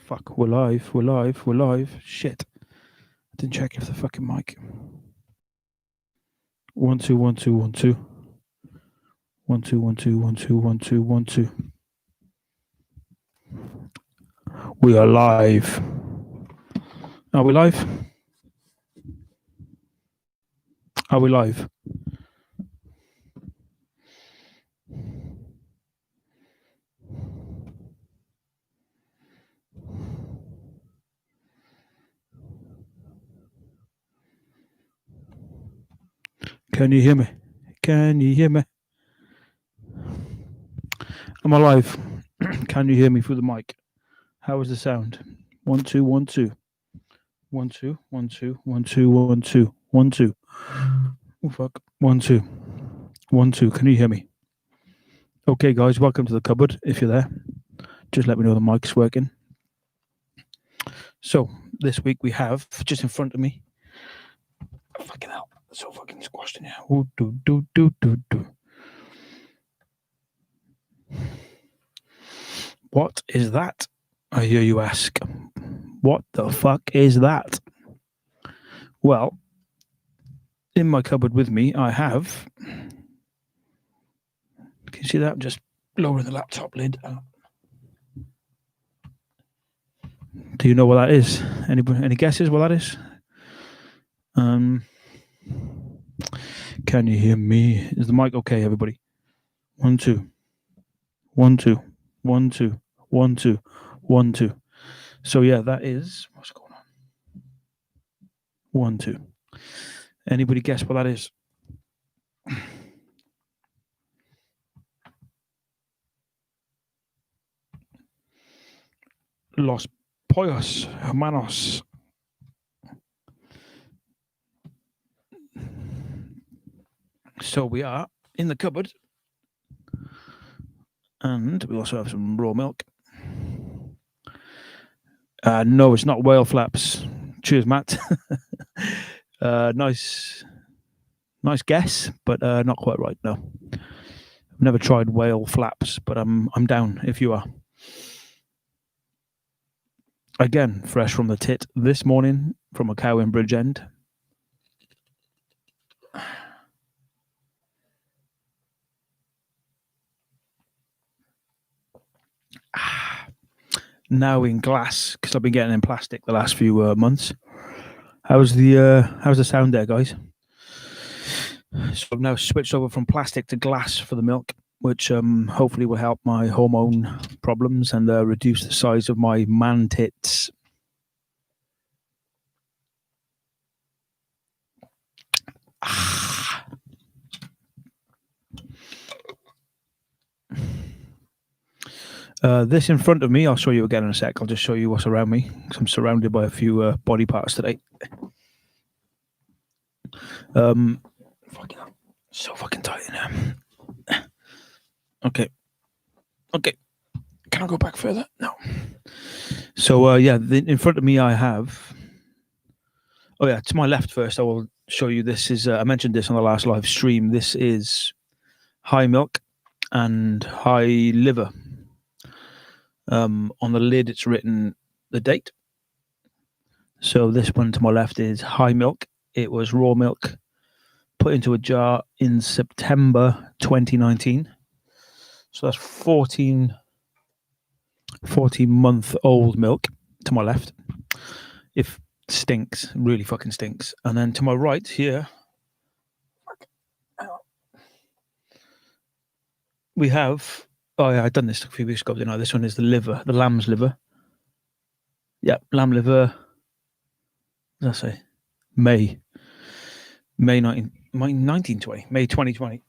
Fuck, we're live. We're live. We're live. Shit. I didn't check if the fucking mic. 1 2 1 2 1 2 1 2 1 2 1 2 1 2 1 2. We are live. Are we live? Are we live? Can you hear me? Can you hear me? I'm alive. Can you hear me through the mic? How is the sound? 1 2 1 2 1 2 1 2 1 2 1 2 1 2. Oh fuck. 1 2 1 2. Can you hear me? Okay, guys, welcome to the cupboard. If you're there, just let me know the mic's working. So this week we have just in front of me. Fucking hell, so fucking squashed in here. Ooh, do. What is that? I hear you ask. What the fuck is that? Well, in my cupboard with me, I have. Can you see that? I'm just lowering the laptop lid. Do you know what that is? Any guesses what that is? Can you hear me? Is the mic okay, everybody? 1 2 1 2 1 2 1 2 1 2. So yeah, that is what's going on. 1 2. Anybody guess what that is? Los pollos hermanos. So we are in the cupboard, and we also have some raw milk. No, it's not whale flaps. Cheers, Matt. Nice guess, but not quite right. No, I've never tried whale flaps, but I'm down if you are. Again, fresh from the tit this morning from a cow in Bridgend. Now in glass because I've been getting in plastic the last few months. How's the sound there, guys? So I've now switched over from plastic to glass for the milk, which hopefully will help my hormone problems and reduce the size of my man tits. This in front of me, I'll show you again in a sec. I'll just show you what's around me. I'm surrounded by a few body parts today. So fucking tight in here. Okay. Can I go back further? No. So in front of me I have. Oh yeah, to my left first, I will show you. This is I mentioned this on the last live stream. This is high milk and high liver. On the lid, it's written the date. So this one to my left is high milk. It was raw milk put into a jar in September 2019. So that's 14-month-old milk to my left. If stinks, really fucking stinks. And then to my right here, we have. Oh yeah, I've done this a few weeks ago, didn't I? This one is the liver, the lamb's liver. Yeah, lamb liver. What did I say? May 1920. May 2020.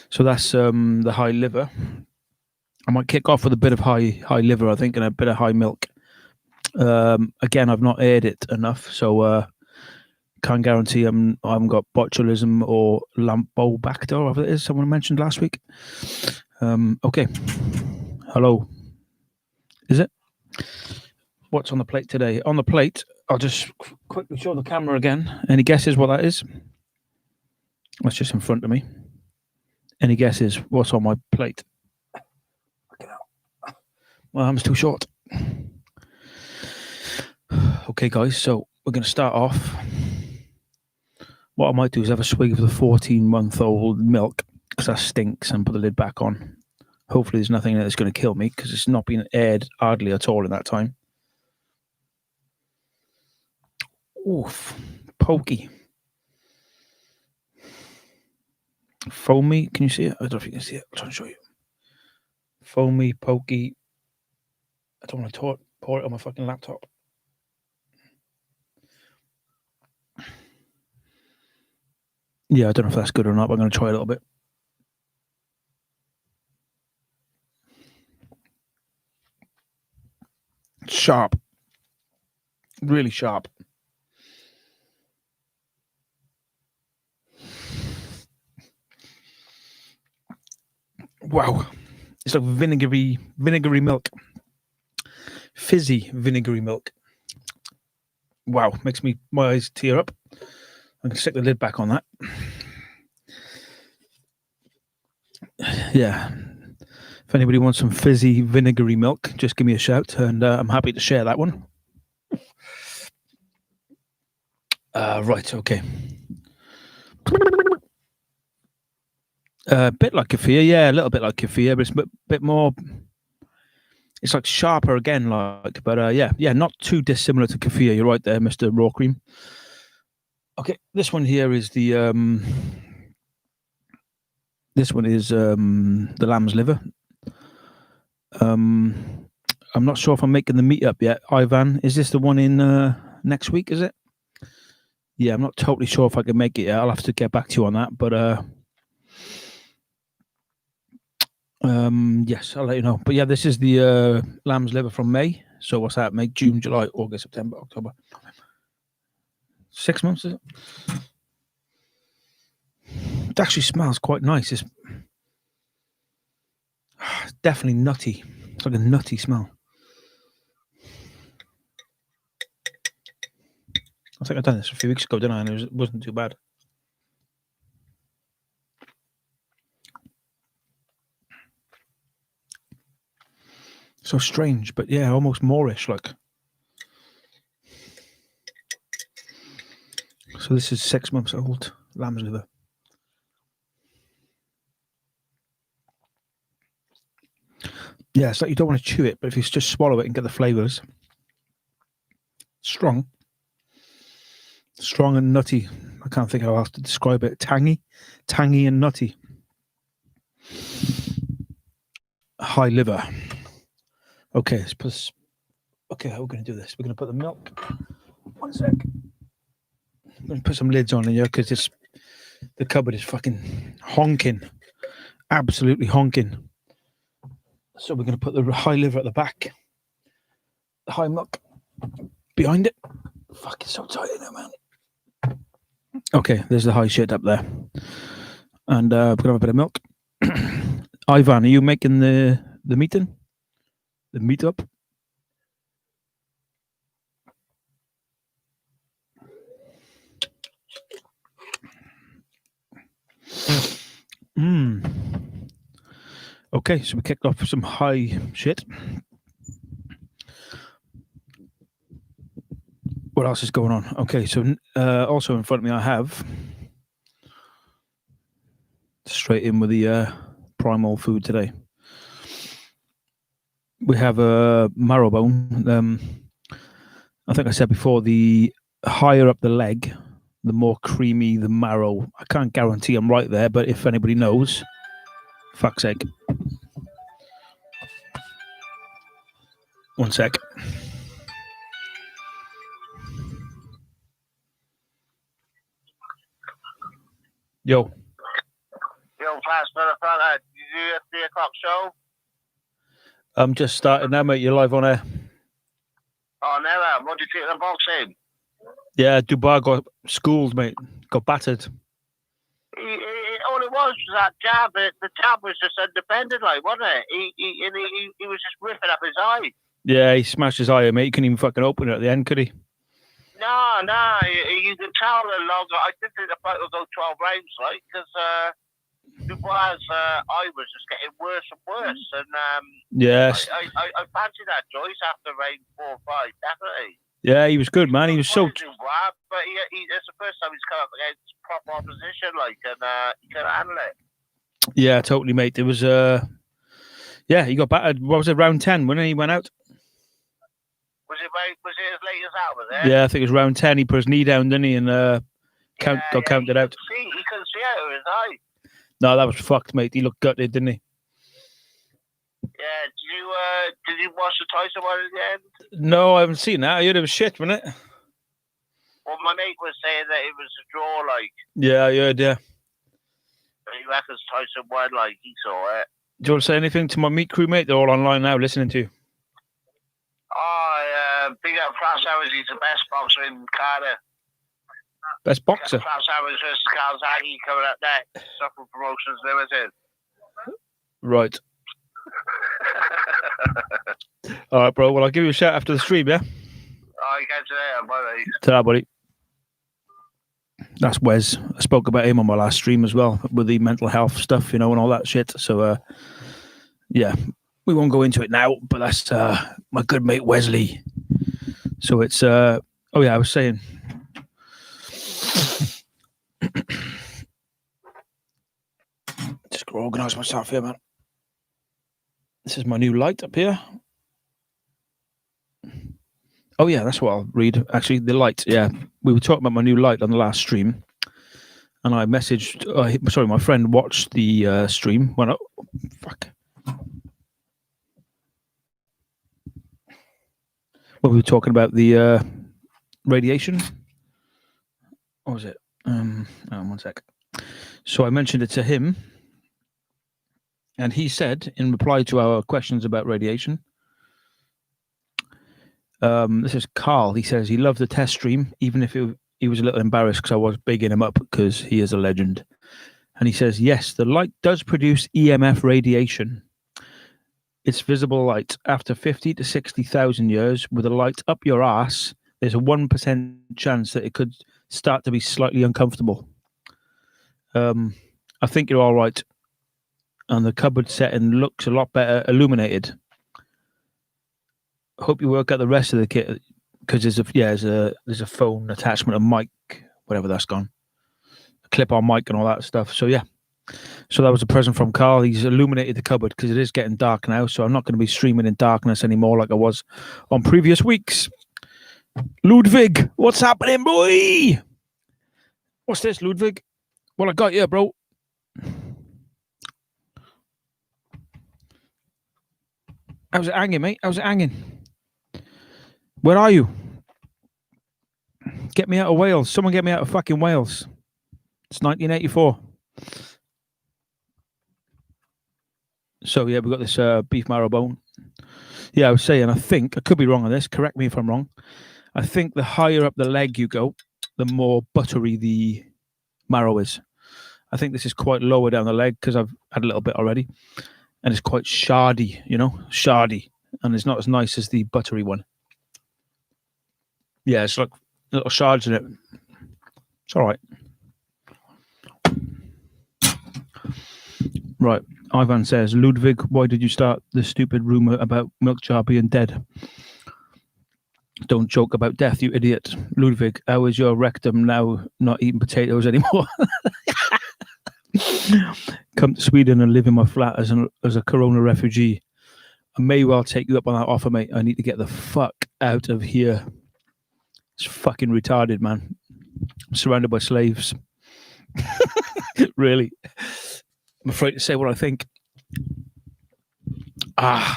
So that's the high liver. I might kick off with a bit of high liver, I think, and a bit of high milk. Again, I've not aired it enough, so can't guarantee I haven't got botulism or Lampobacter, whatever it is someone mentioned last week. Okay. Hello. Is it? What's on the plate today? On the plate, I'll just quickly show the camera again. Any guesses what that is? That's just in front of me. Any guesses what's on my plate? My arm's too short. Okay, guys, so we're going to start off. What I might do is have a swig of the 14-month-old milk, because that stinks, and put the lid back on. Hopefully there's nothing that's going to kill me, because it's not been aired hardly at all in that time. Oof. Pokey. Foamy. Can you see it? I don't know if you can see it. I'll try and show you. Foamy, pokey. I don't want to pour it on my fucking laptop. Yeah, I don't know if that's good or not, but I'm going to try a little bit. Sharp. Really sharp. Wow. It's like vinegary milk. Fizzy vinegary milk. Wow. Makes my eyes tear up. I'm going to stick the lid back on that. Yeah. If anybody wants some fizzy vinegary milk, just give me a shout, and I'm happy to share that one. Right, okay. A bit like kefir, yeah, a little bit like kefir, but it's a bit more. It's like sharper again, but yeah, not too dissimilar to kefir. You're right there, Mr. Raw Cream. Okay, this one here is the the lamb's liver. I'm not sure if I'm making the meat up yet. Ivan, is this the one in next week? Is it? Yeah, I'm not totally sure if I can make it yet. I'll have to get back to you on that, but yes, I'll let you know. But yeah, this is the lamb's liver from May. So what's that? May, June, July, August, September, October. 6 months, is it? It actually smells quite nice. It's definitely nutty. It's like a nutty smell. I think I've done this a few weeks ago, didn't I? And it wasn't too bad. So strange, but yeah, almost Moorish, like. So this is 6 months old lamb's liver. Yeah, it's like you don't want to chew it, but if you just swallow it and get the flavors. Strong and nutty. I can't think how else to describe it. Tangy and nutty. High liver. Okay, let's put. Okay, how are we going to do this? We're going to put the milk. 1 sec. I'm going to put some lids on here because the cupboard is fucking honking, absolutely honking. So we're going to put the high liver at the back, the high milk behind it. Fuck, it's so tight in there, man. Okay, there's the high shit up there, and we're going to have a bit of milk. Ivan, are you making the meeting? The meat up? Okay, so we kicked off with some high shit. What else is going on? Okay, so also in front of me I have, straight in with the primal food today, we have a marrow bone. I think I said before, the higher up the leg, the more creamy the marrow. I can't guarantee I'm right there, but if anybody knows, fuck's sake. 1 sec. Yo, fast fella, did you do a 3 o'clock show? I'm just starting now, mate. You're live on air. Oh, never. What did you think of the boxing? Yeah, Dubai got schooled, mate. Got battered. All it was that jab. The jab was just independent, like, wasn't it? He was just ripping up his eye. Yeah, he smashed his eye, mate. He couldn't even fucking open it at the end, could he? No, you can tell the longer. I did think the fight will go 12 rounds, right? Because I was just getting worse and worse, and Yes. I fancied that Joyce after round 4 or 5, definitely. Yeah, he was good, man. He was so. But it's the first time he's come up against proper opposition, like, and he can handle it. Yeah, totally, mate. It was yeah, he got battered. What was it, round 10 when he went out? Was it as late as that? Was it? Yeah, I think it was round 10. He put his knee down, didn't he, and got counted out. He couldn't see out of his eye. No, that was fucked, mate. He looked gutted, didn't he? Yeah. Did you watch the Tyson one at the end? No, I haven't seen that. I heard it was shit, wasn't it? Well, my mate was saying that it was a draw, like. Yeah, I heard, yeah. He reckons Tyson won, like, he saw it. Do you want to say anything to my meat crew, mate? They're all online now listening to you. Big up Flash Hours. He's the best boxer in Cardiff. Best boxer? Flash Hours versus Kawasaki coming up next. Suffer Promotions Limited. Right. All right, bro. Well, I'll give you a shout after the stream, yeah? Catch you later. Bye, mate. Ta-ra, buddy. That's Wes. I spoke about him on my last stream as well, with the mental health stuff, you know, and all that shit. So, yeah, we won't go into it now, but that's my good mate Wesley. So it's, oh yeah, I was saying, just organise myself here, man. This is my new light up here. Oh yeah, that's what I'll read. Actually, the light. Yeah, we were talking about my new light on the last stream, and I messaged. Sorry, my friend watched the stream. Went up. Fuck. Well, we were talking about the radiation. What was it? One sec. So I mentioned it to him, and he said, in reply to our questions about radiation, this is Carl. He says he loved the test stream, even if he was a little embarrassed because I was bigging him up because he is a legend. And he says, yes, the light does produce EMF radiation. It's visible light. After 50 to 60,000 years, with a light up your ass, there's a 1% chance that it could start to be slightly uncomfortable. I think you're all right. And the cupboard setting looks a lot better illuminated. Hope you work out the rest of the kit, because there's a phone attachment, a mic, whatever that's gone, a clip-on mic and all that stuff. So yeah, so that was a present from Carl. He's illuminated the cupboard because it is getting dark now. So I'm not going to be streaming in darkness anymore like I was on previous weeks. Ludwig, what's happening, boy? What's this, Ludwig? What I got here, bro? How's it hanging, mate? How's it hanging? Where are you? Get me out of Wales. Someone get me out of fucking Wales. It's 1984. So, yeah, we've got this beef marrow bone. Yeah, I was saying, I could be wrong on this. Correct me if I'm wrong. I think the higher up the leg you go, the more buttery the marrow is. I think this is quite lower down the leg because I've had a little bit already. And it's quite shardy, you know, shardy. And it's not as nice as the buttery one. Yeah, it's like little shards in it. It's all right. Right. Ivan says, Ludwig, why did you start the stupid rumor about Milkjar being dead? Don't joke about death, you idiot. Ludwig, how is your rectum now not eating potatoes anymore? Come to Sweden and live in my flat as a corona refugee. I may well take you up on that offer, mate. I need to get the fuck out of here. It's fucking retarded, man. I'm surrounded by slaves. Really. I'm afraid to say what I think. I'm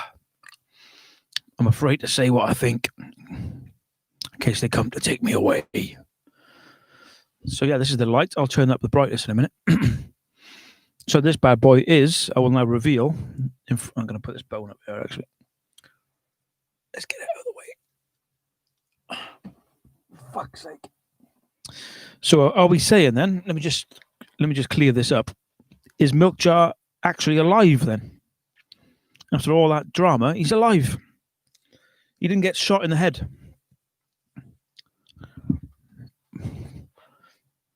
afraid to say what I think. In case they come to take me away. So yeah, this is the light. I'll turn up the brightness in a minute. So this bad boy is, I will now reveal. I'm going to put this bone up here, actually. Let's get it out of the way. Fuck's sake. So are we saying then, let me just clear this up. Is Milkjar actually alive then? After all that drama, he's alive. He didn't get shot in the head.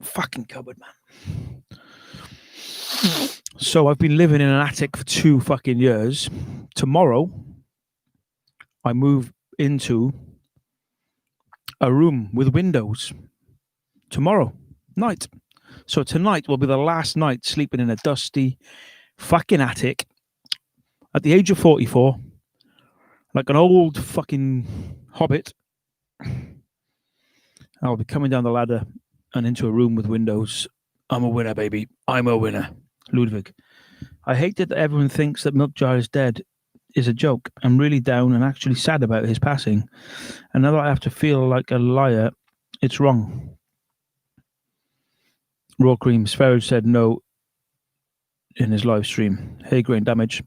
Fucking cupboard, man. So I've been living in an attic for 2 fucking years. Tomorrow, I move into a room with windows. Tomorrow night. So tonight will be the last night sleeping in a dusty fucking attic at the age of 44, like an old fucking hobbit. I'll be coming down the ladder and into a room with windows. I'm a winner, baby. I'm a winner. Ludwig. I hate that everyone thinks that Milkjar is dead is a joke. I'm really down and actually sad about his passing. And now that I have to feel like a liar, it's wrong. Raw Cream. Sferage said no in his live stream. Hey, Grain Damage.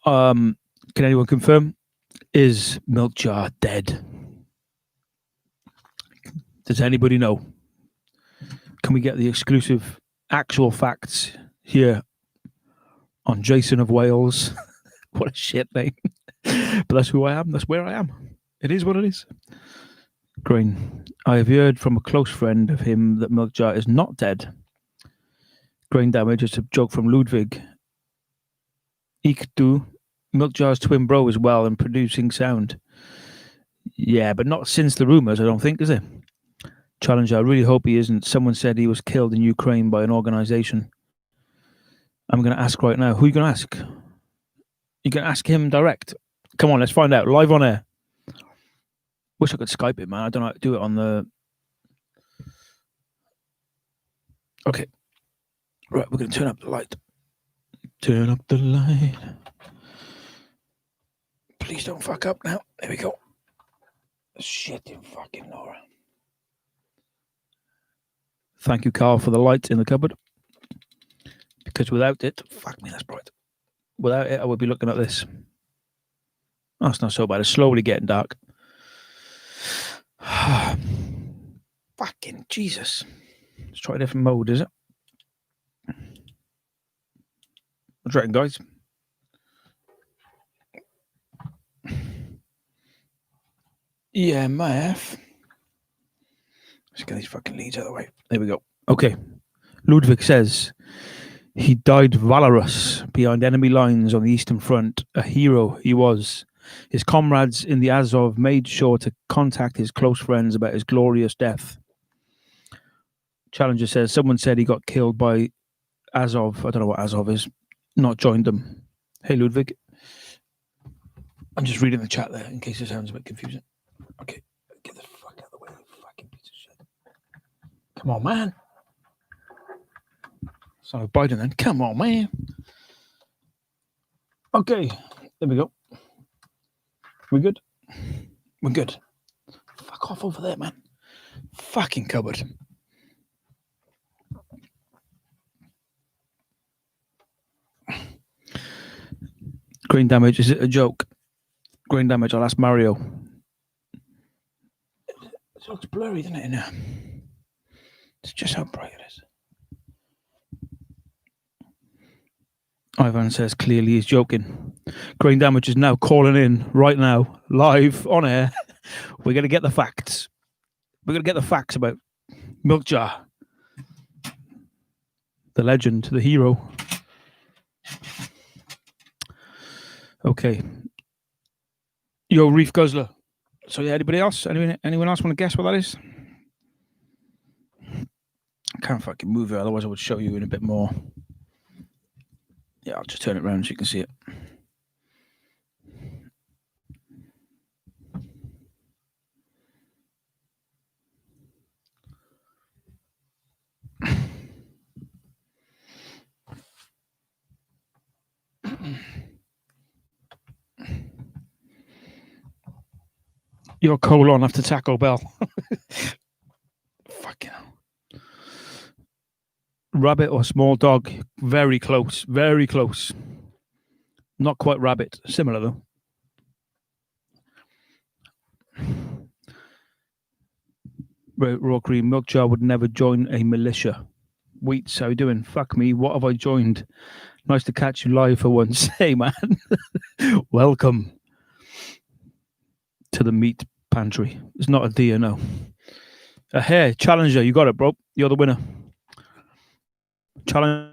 Can anyone confirm? Is Milkjar dead? Does anybody know? Can we get the exclusive actual facts here on Jason of Wales? What a shit name. But that's who I am. That's where I am. It is what it is. Grain. I have heard from a close friend of him that Milkjar is not dead. Grain Damage is a joke from Ludwig. Ikdu. Milkjar's twin bro is well and producing sound. Yeah, but not since the rumours, I don't think, is it? Challenger, I really hope he isn't. Someone said he was killed in Ukraine by an organisation. I'm going to ask right now. Who are you going to ask? You can ask him direct. Come on, let's find out. Live on air. Wish I could Skype it, man. I don't know how to do it on the... Okay. Right, we're going to turn up the light. Turn up the light. Please don't fuck up now. There we go. Shit, you fucking Laura. Thank you, Carl, for the light in the cupboard. Because without it... Fuck me, that's bright. Without it, I would be looking at this. Oh, it's not so bad. It's slowly getting dark. Fucking Jesus. Let's try a different mode, is it? What do you reckon, guys? Yeah, MF. Let's get these fucking leads out of the way. There we go. Okay. Ludwig says he died valorous behind enemy lines on the Eastern Front. A hero he was. His comrades in the Azov made sure to contact his close friends about his glorious death. Challenger says someone said he got killed by Azov. I don't know what Azov is. Not joined them. Hey, Ludwig. I'm just reading the chat there in case it sounds a bit confusing. Okay. Get the fuck out of the way, you fucking piece of shit. Come on, man. So Biden then. Come on, man. Okay. There we go. We good? We're good. Fuck off over there, man. Fucking cupboard. Green Damage, is it a joke? Green Damage, I'll ask Marrow. It looks blurry, doesn't it, in there? It's just how bright it is. Ivan says clearly he's joking. Green Damage is now calling in right now, live on air. We're going to get the facts. We're going to get the facts about Milkjar, the legend, the hero. Okay. Yo, Reef Guzzler. So yeah, anybody else? Anyone else want to guess what that is? I can't fucking move it, otherwise I would show you in a bit more. Yeah, I'll just turn it around so you can see it. Your colon after Taco Bell. Fucking hell. Rabbit or small dog? Very close. Very close. Not quite rabbit. Similar though. Raw Cream. Milkjar would never join a militia. Wheats, how you doing? Fuck me. What have I joined? Nice to catch you live for once. Hey, man. Welcome to the meat pantry. It's not a deer, no. A Hare. Challenger. You got it, bro. You're the winner. Challenger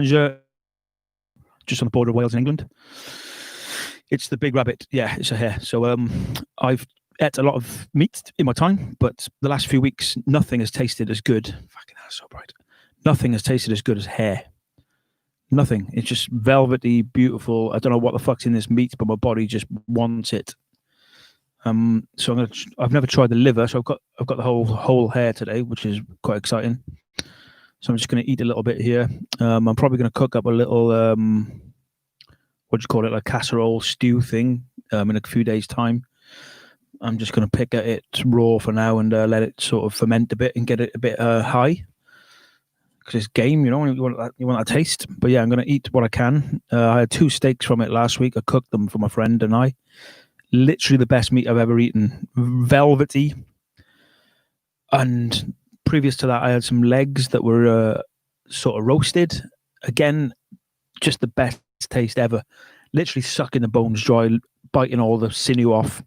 just on the border of Wales and England. It's the big rabbit. Yeah, it's a hare. So I've ate a lot of meat in my time, but the last few weeks, nothing has tasted as good. Fucking hell, so bright. Nothing has tasted as good as hare. Nothing. It's just velvety, beautiful. I don't know what the fuck's in this meat, but my body just wants it. So I've never tried the liver, so I've got the whole hare today, which is quite exciting. So I'm just going to eat a little bit here. I'm probably going to cook up a little, what do you call it, like casserole stew thing in a few days' time. I'm just going to pick at it raw for now and let it sort of ferment a bit and get it a bit high. Because it's game, you want that taste. But yeah, I'm going to eat what I can. I had 2 steaks from it last week. I cooked them for my friend and I. Literally the best meat I've ever eaten. Velvety. And previous to that, I had some legs that were sort of roasted. Again, just the best taste ever. Literally sucking the bones dry, biting all the sinew off.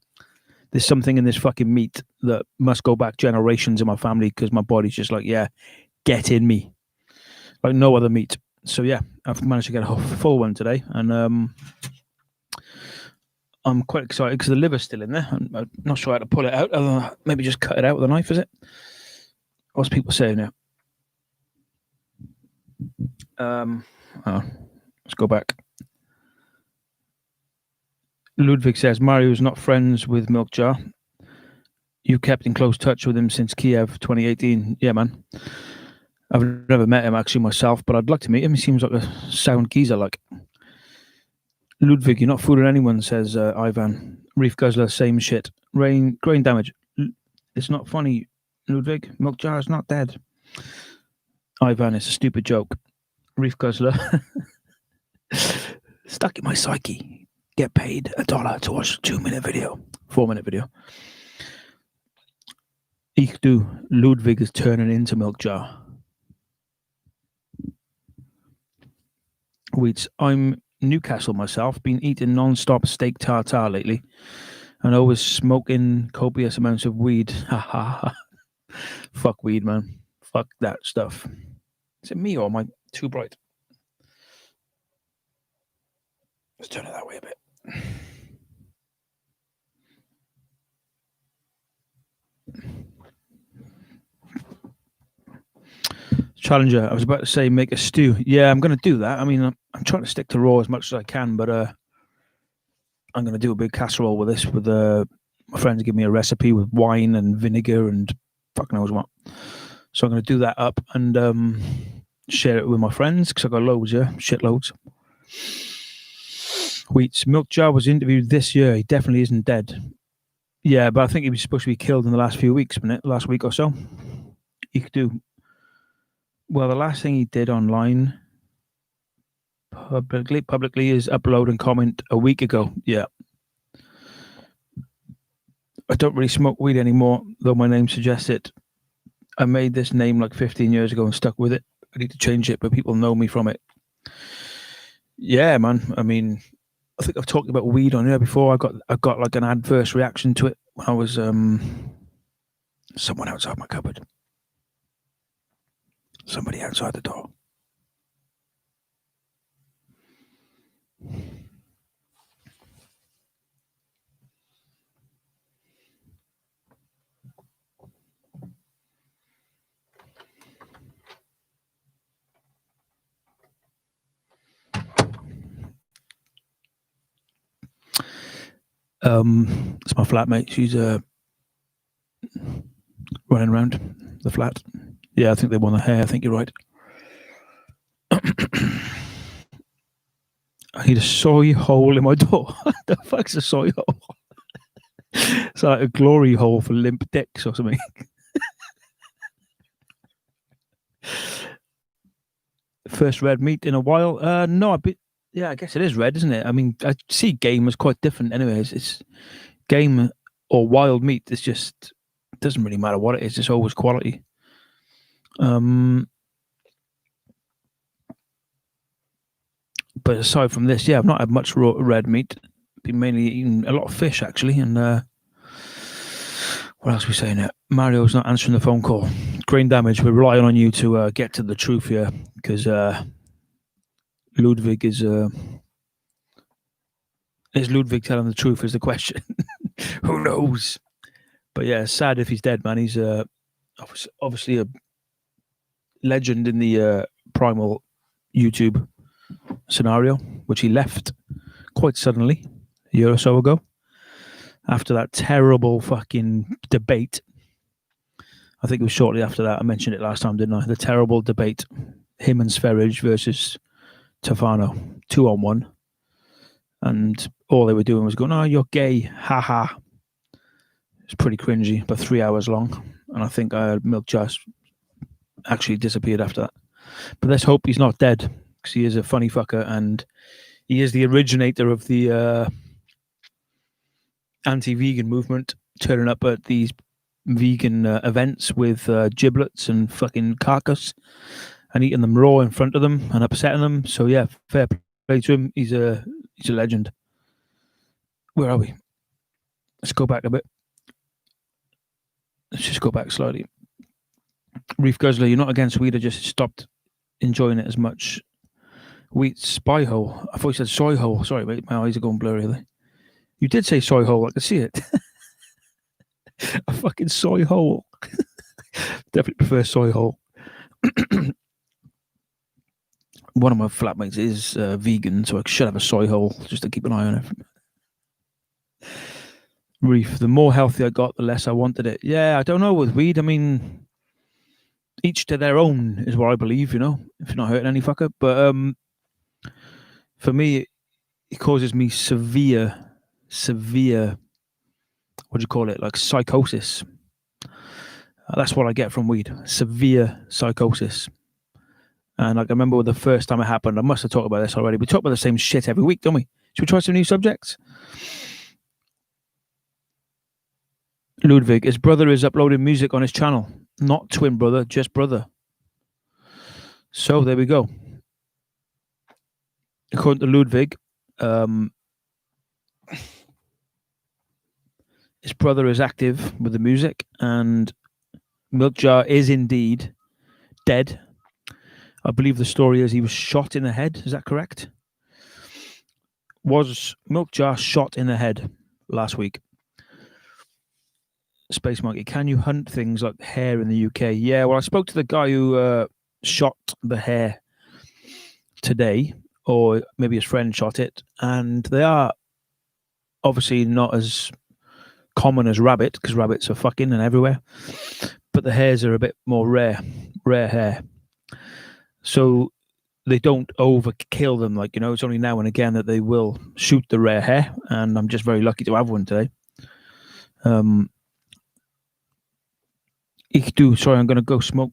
There's something in this fucking meat that must go back generations in my family because my body's just like, yeah, get in me. Like no other meat. So yeah, I've managed to get a full one today. And I'm quite excited because the liver's still in there. I'm not sure how to pull it out. Maybe just cut it out with a knife, is it? What's people saying now? Let's go back. Ludwig says, Marrow is not friends with Milkjar. You kept in close touch with him since Kiev 2018. Yeah, man. I've never met him actually myself, but I'd like to meet him. He seems like a sound geezer. Like Ludwig, you're not fooling anyone, says Ivan. Reef Guzzler, same shit. Grain damage. It's not funny, Ludwig. Milkjar is not dead. Ivan, it's a stupid joke. Reef Guzzler. Stuck in my psyche. Get paid $1 to watch a 2-minute video. 4-minute video. Ich do. Ludwig is turning into Milkjar. Wheats. I'm Newcastle myself. Been eating non-stop steak tartare lately. And always smoking copious amounts of weed. Ha ha. Fuck weed, man. Fuck that stuff. Is it me or am I too bright? Let's turn it that way a bit. Challenger, I was about to say make a stew. Yeah, I'm going to do that. I mean, I'm trying to stick to raw as much as I can, but I'm going to do a big casserole with this. With my friends give me a recipe with wine and vinegar and fuck knows what. So I'm going to do that up and share it with my friends because I've got loads, yeah, shitloads. Wheats. Milkjar was interviewed this year. He definitely isn't dead. Yeah, but I think he was supposed to be killed in the last few weeks, wasn't it? Last week or so. He could do. Well, the last thing he did online publicly is upload and comment a week ago. Yeah. I don't really smoke weed anymore, though my name suggests it. I made this name like 15 years ago and stuck with it. I need to change it, but people know me from it. Yeah, man. I mean, I think I've talked about weed on here before. I got like an adverse reaction to it when I was someone outside my cupboard. Somebody outside the door. It's my flatmate. She's running around the flat. Yeah, I think they want the Hare. I think you're right. I need a soy hole in my door. What the fuck's a soy hole? It's like a glory hole for limp dicks or something. First red meat in a while. No, yeah, I guess it is red, isn't it? I mean, I see game as quite different anyways. It's game or wild meat. It's just, it doesn't really matter what it is. It's always quality. But aside from this, yeah, I've not had much raw red meat. Been mainly eating a lot of fish, actually. And what else are we saying here? Mario's not answering the phone call. Grain damage. We're relying on you to get to the truth here because Ludwig is Ludwig telling the truth is the question. Who knows? But yeah, it's sad if he's dead, man. He's obviously a legend in the Primal YouTube scenario, which he left quite suddenly a year or so ago after that terrible fucking debate. I think it was shortly after that. I mentioned it last time, didn't I? The terrible debate. Him and Sverige versus Tefano, 2-on-1. And all they were doing was going, "Oh, you're gay. Ha ha." It's pretty cringy, but 3 hours long. And I think Milkjar actually disappeared after that. But let's hope he's not dead, because he is a funny fucker, and he is the originator of the anti-vegan movement, turning up at these vegan events with giblets and fucking carcass and eating them raw in front of them and upsetting them. So yeah, fair play to him. He's a legend. Where are we? Let's go back a bit. Let's just go back slightly. Reef Guzzler, you're not against weed. I just stopped enjoying it as much. Wheat spy hole. I thought you said soy hole. Sorry, mate. My eyes are going blurry there. You did say soy hole. I could see it. A fucking soy hole. Definitely prefer soy hole. One of my flatmates is vegan, so I should have a soy hole just to keep an eye on it. Reef, the more healthy I got, the less I wanted it. Yeah, I don't know with weed. I mean, each to their own is what I believe, you know, if you're not hurting any fucker. But for me, it causes me severe, what do you call it? Like psychosis. That's what I get from weed. Severe psychosis. And like I remember the first time it happened, I must have talked about this already. We talk about the same shit every week, don't we? Should we try some new subjects? Ludwig, his brother is uploading music on his channel. Not twin brother, just brother. So there we go. According to Ludwig, his brother is active with the music, and Milkjar is indeed dead. I believe the story is he was shot in the head. Is that correct? Was Milkjar shot in the head last week? Space Monkey, can you hunt things like hare in the UK? Yeah, well, I spoke to the guy who shot the hare today, or maybe his friend shot it, and they are obviously not as common as rabbit, because rabbits are fucking and everywhere, but the hares are a bit more rare hare. So they don't overkill them, like, you know, it's only now and again that they will shoot the rare hare, and I'm just very lucky to have one today. Sorry, I'm going to go smoke.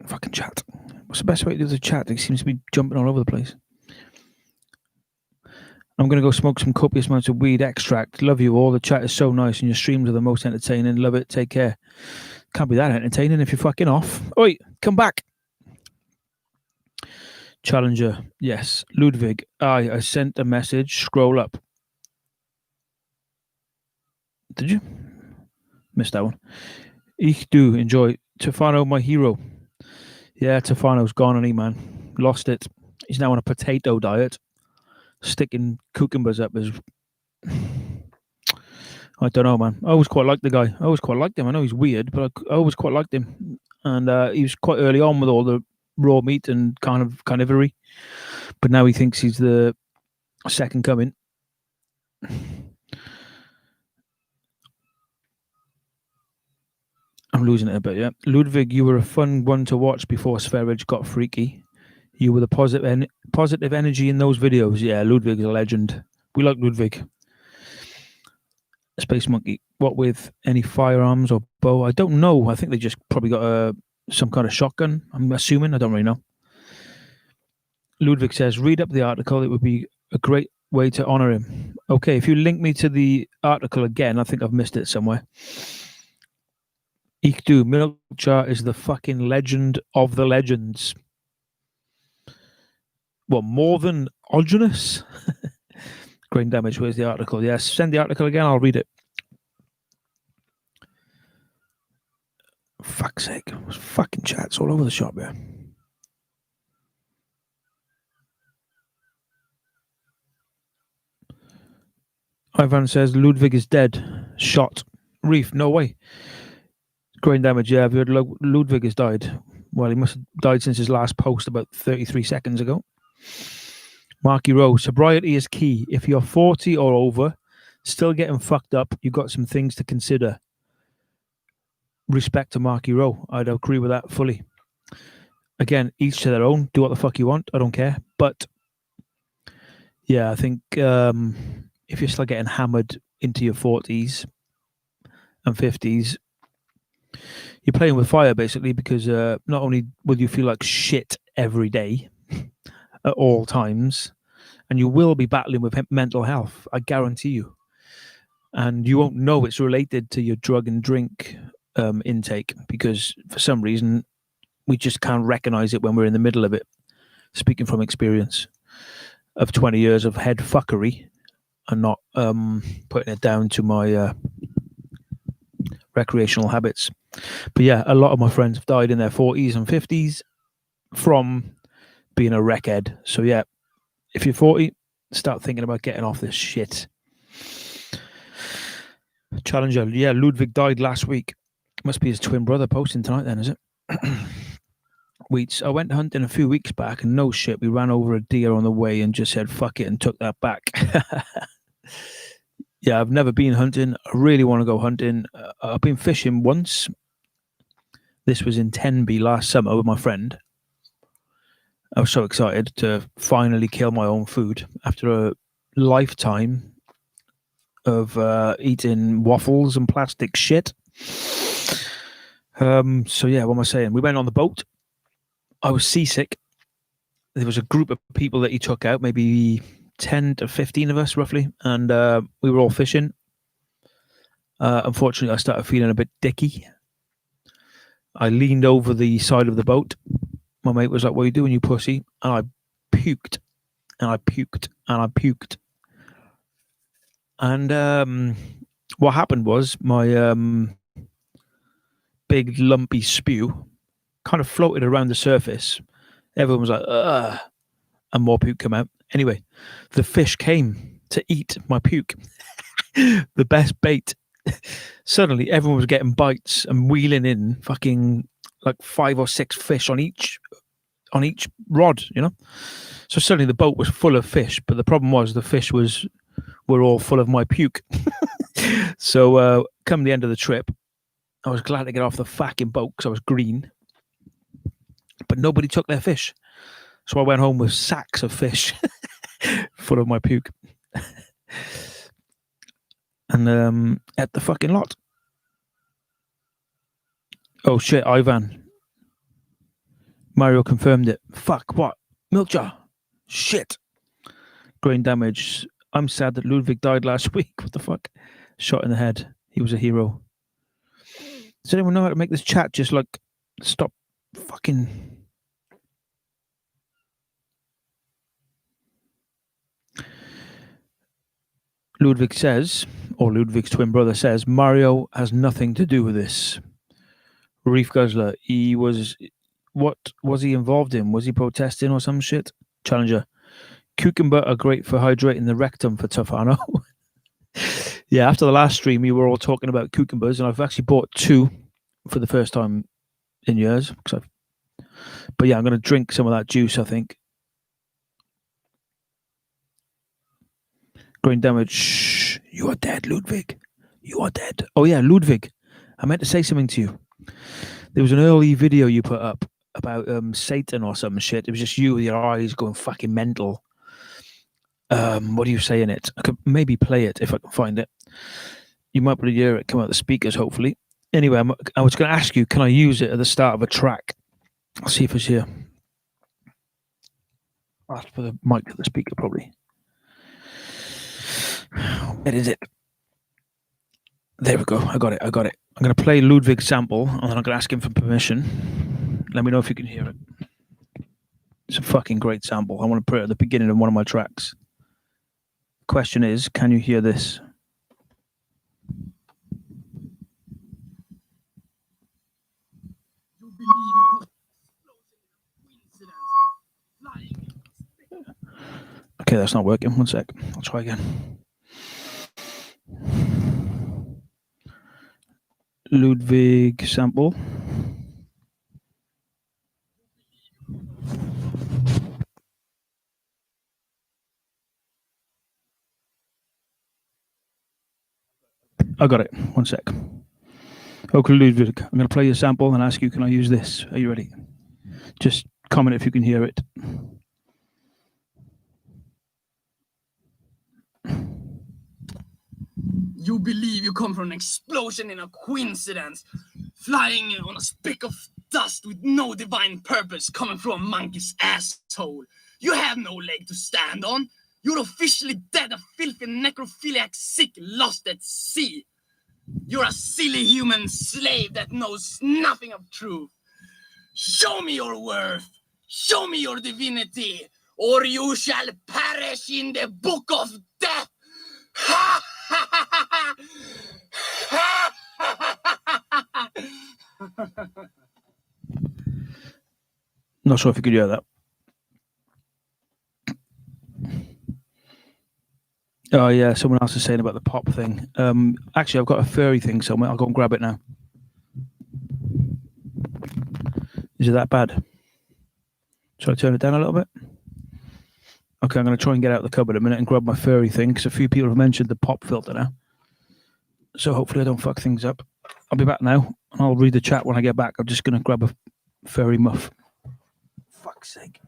Fucking chat. What's the best way to do the chat? It seems to be jumping all over the place. I'm going to go smoke some copious amounts of weed extract. Love you all. The chat is so nice, and your streams are the most entertaining. Love it. Take care. Can't be that entertaining if you're fucking off. Oi, come back. Challenger, yes. Ludwig, I sent a message. Scroll up. Did you? Missed that one. Ich do enjoy. Tefano, my hero. Yeah, Tefano's gone on, man. Lost it. He's now on a potato diet. Sticking cucumbers up his... I don't know, man. I always quite liked the guy. I always quite liked him. I know he's weird, but I always quite liked him. And he was quite early on with all the raw meat and kind of carnivory. But now he thinks he's the second coming. I'm losing it a bit, yeah. Ludwig, you were a fun one to watch before Sverige got freaky. You were the positive energy in those videos. Yeah, Ludwig's a legend. We like Ludwig. Space Monkey. What with any firearms or bow? I don't know. I think they just probably got some kind of shotgun. I'm assuming. I don't really know. Ludwig says, read up the article. It would be a great way to honor him. Okay, if you link me to the article again, I think I've missed it somewhere. Ich do. Milkjar is the fucking legend of the legends. What, more than Ogenus? Grain damage. Where's the article? Yes, send the article again. I'll read it. Fuck's sake. Fucking chats all over the shop here. Ivan says Ludwig is dead. Shot. Reef, no way. Grain damage, yeah, I've heard Ludwig has died. Well, he must have died since his last post about 33 seconds ago. Marky Rowe, sobriety is key. If you're 40 or over, still getting fucked up, you've got some things to consider. Respect to Marky Rowe. I'd agree with that fully. Again, each to their own. Do what the fuck you want. I don't care. But yeah, I think if you're still getting hammered into your 40s and 50s, you're playing with fire basically, because not only will you feel like shit every day at all times, and you will be battling with mental health, I guarantee you. And you won't know it's related to your drug and drink intake, because for some reason we just can't recognize it when we're in the middle of it. Speaking from experience of 20 years of head fuckery and not putting it down to my recreational habits. But yeah, a lot of my friends have died in their 40s and 50s from being a wreckhead. So yeah, if you're 40, start thinking about getting off this shit. Challenger, yeah, Ludwig died last week. Must be his twin brother posting tonight then, is it? Wheats, I went hunting a few weeks back and no shit, we ran over a deer on the way and just said fuck it and took that back. Yeah, I've never been hunting. I really want to go hunting. I've been fishing once. This was in Tenby last summer with my friend. I was so excited to finally kill my own food after a lifetime of eating waffles and plastic shit. So yeah, what am I saying? We went on the boat. I was seasick. There was a group of people that he took out, maybe 10 to 15 of us roughly, and we were all fishing. Unfortunately, I started feeling a bit dicky. I leaned over the side of the boat. My mate was like, "What are you doing, you pussy?" And I puked, and I puked, and I puked. And what happened was my big lumpy spew kind of floated around the surface. Everyone was like, "Ugh," and more puke came out. Anyway, the fish came to eat my puke. The best bait. Suddenly, everyone was getting bites and wheeling in fucking like 5 or 6 fish on each rod, you know. So suddenly the boat was full of fish, but the problem was the fish were all full of my puke. So come the end of the trip, I was glad to get off the fucking boat because I was green, but nobody took their fish. So I went home with sacks of fish full of my puke. And ate the fucking lot. Oh shit, Ivan. Mario confirmed it. Fuck, what? Milkjar. Shit. Grain damage. I'm sad that Ludwig died last week. What the fuck? Shot in the head. He was a hero. Does anyone know how to make this chat just like stop fucking... Ludwig says, or Ludwig's twin brother says, Mario has nothing to do with this. Reef Guzzler, what was he involved in? Was he protesting or some shit? Challenger, cucumber are great for hydrating the rectum for Tofano. Yeah, after the last stream, we were all talking about cucumbers, and I've actually bought 2 for the first time in years. But yeah, I'm going to drink some of that juice, I think. Grain damage. Shh, you are dead, Ludwig. You are dead. Oh yeah, Ludwig. I meant to say something to you. There was an early video you put up about Satan or some shit. It was just you with your eyes going fucking mental. What do you say in it? I could maybe play it if I can find it. You might be able to hear it come out the speakers, hopefully. Anyway, I was going to ask you, can I use it at the start of a track? I'll see if it's here. I'll ask for the mic to the speaker, probably. Where is it? There we go. I got it. I'm going to play Ludwig's sample, and then I'm going to ask him for permission. Let me know if you can hear it. It's a fucking great sample. I want to put it at the beginning of one of my tracks. Question is, can you hear this? Okay, that's not working. One sec. I'll try again. Ludwig sample. I got it. One sec. Okay, Ludwig, I'm going to play your sample and ask you, can I use this? Are you ready? Just comment if you can hear it. You believe you come from an explosion in a coincidence, flying on a speck of dust with no divine purpose coming from a monkey's asshole. You have no leg to stand on. You're officially dead, a filthy necrophiliac sick lost at sea. You're a silly human slave that knows nothing of truth. Show me your worth. Show me your divinity, or you shall perish in the book of death. Ha ha ha ha ha ha. Not sure if you could hear that. Oh yeah, someone else is saying about the pop thing. Actually, I've got a furry thing somewhere. I'll go and grab it now. Is it that bad? Shall I turn it down a little bit? Okay, I'm going to try and get out of the cupboard a minute and grab my furry thing, because a few people have mentioned the pop filter now. So hopefully I don't fuck things up. I'll be back now, and I'll read the chat when I get back. I'm just going to grab a furry muff. Fuck's sake.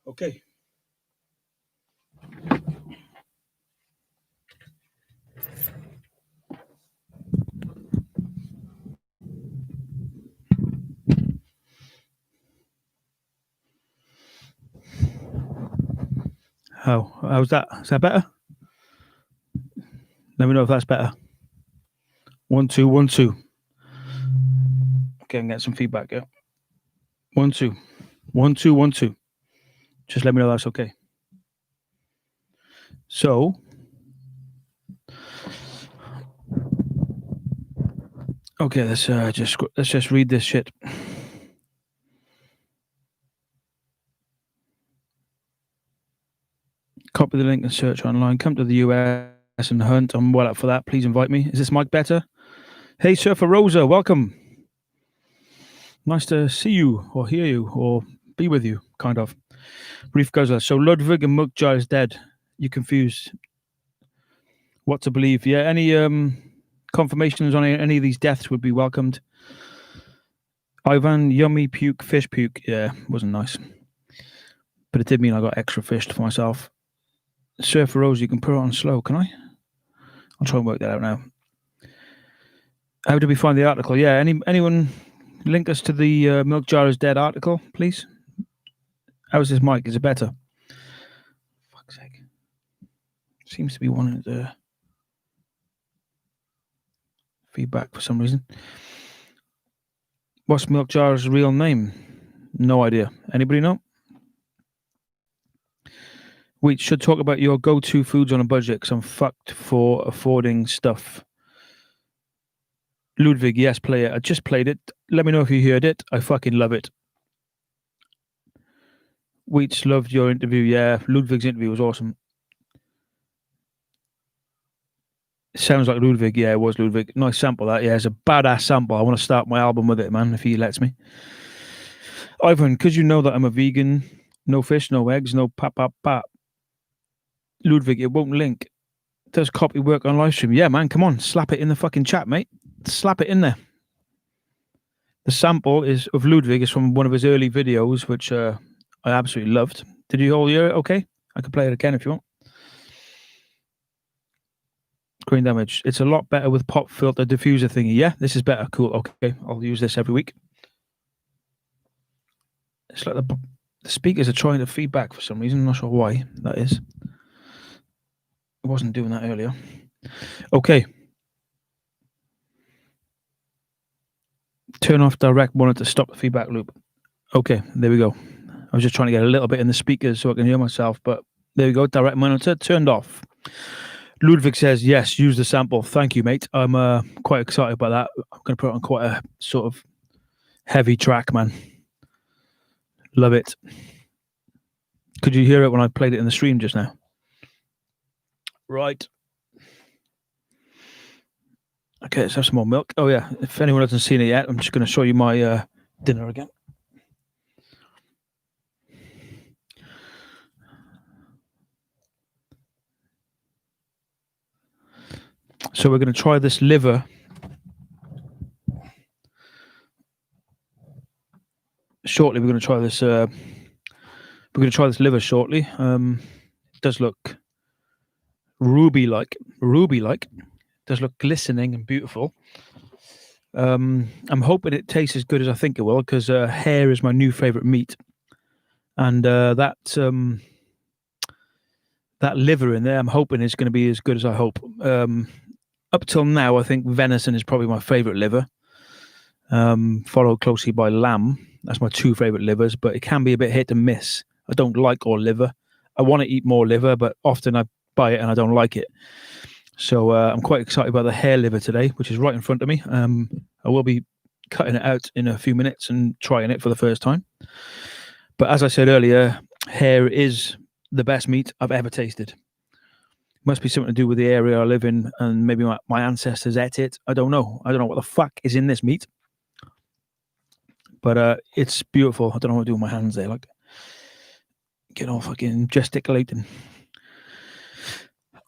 Okay. How's that? Is that better? Let me know if that's better. 1 2 1 2. Okay, I can get some feedback. Yeah. 1 2 1 2 1 2. Just let me know that's okay. So, okay, let's just read this shit. Copy the link and search online. Come to the US and hunt. I'm well up for that. Please invite me. Is this mic better? Hey, Surfer Rosa, welcome. Nice to see you or hear you or be with you, kind of. Brief Guzzler. So Ludwig and Milkjar is dead. You confused. What to believe? Yeah, any confirmations on any of these deaths would be welcomed. Ivan, yummy puke, fish puke. Yeah, wasn't nice. But it did mean I got extra fish for myself. Surfer Rose, you can put it on slow, can I? I'll try and work that out now. How did we find the article? Yeah, anyone link us to the Milkjar is dead article, please? How's this mic? Is it better? Fuck's sake. Seems to be wanting to feedback for some reason. What's Milkjar's real name? No idea. Anybody know? We should talk about your go-to foods on a budget, because I'm fucked for affording stuff. Ludwig, yes, play it. I just played it. Let me know if you heard it. I fucking love it. Wheats loved your interview. Yeah, Ludwig's interview was awesome. Sounds like Ludwig. Yeah, it was Ludwig. Nice sample, that. Yeah, it's a badass sample. I want to start my album with it, man, if he lets me. Ivan, because you know that I'm a vegan, no fish, no eggs, no pap. Ludwig, it won't link. Does copy work on live stream? Yeah, man, come on. Slap it in the fucking chat, mate. Slap it in there. The sample is of Ludwig is from one of his early videos, which I absolutely loved. Did you all hear it? Okay. I can play it again if you want. Green damage. It's a lot better with pop filter diffuser thingy. Yeah, this is better. Cool. Okay. I'll use this every week. It's like the speakers are trying to feedback for some reason. I'm not sure why that is. It wasn't doing that earlier. Okay. Turn off direct monitor to stop the feedback loop. Okay, there we go. I was just trying to get a little bit in the speakers so I can hear myself, but there we go. Direct monitor turned off. Ludwig says, yes, use the sample. Thank you, mate. I'm quite excited about that. I'm going to put it on quite a sort of heavy track, man. Love it. Could you hear it when I played it in the stream just now? Right. Okay, let's have some more milk. Oh, yeah. If anyone hasn't seen it yet, I'm just going to show you my dinner again. So we're going to try this liver. Shortly, we're going to try this. We're going to try this liver shortly. It does look ruby-like. Ruby-like. It does look glistening and beautiful. I'm hoping it tastes as good as I think it will, because Hare is my new favorite meat, and that liver in there, I'm hoping is going to be as good as I hope. Up till now, I think venison is probably my favorite liver, followed closely by lamb. That's my two favorite livers, but it can be a bit hit and miss. I don't like all liver. I want to eat more liver, but often I buy it and I don't like it. So I'm quite excited about the Hare liver today, which is right in front of me. I will be cutting it out in a few minutes and trying it for the first time. But as I said earlier, Hare is the best meat I've ever tasted. Must be something to do with the area I live in, and maybe my ancestors ate it. I don't know. I don't know what the fuck is in this meat. But it's beautiful. I don't know what to do with my hands there. Like, get all fucking gesticulating.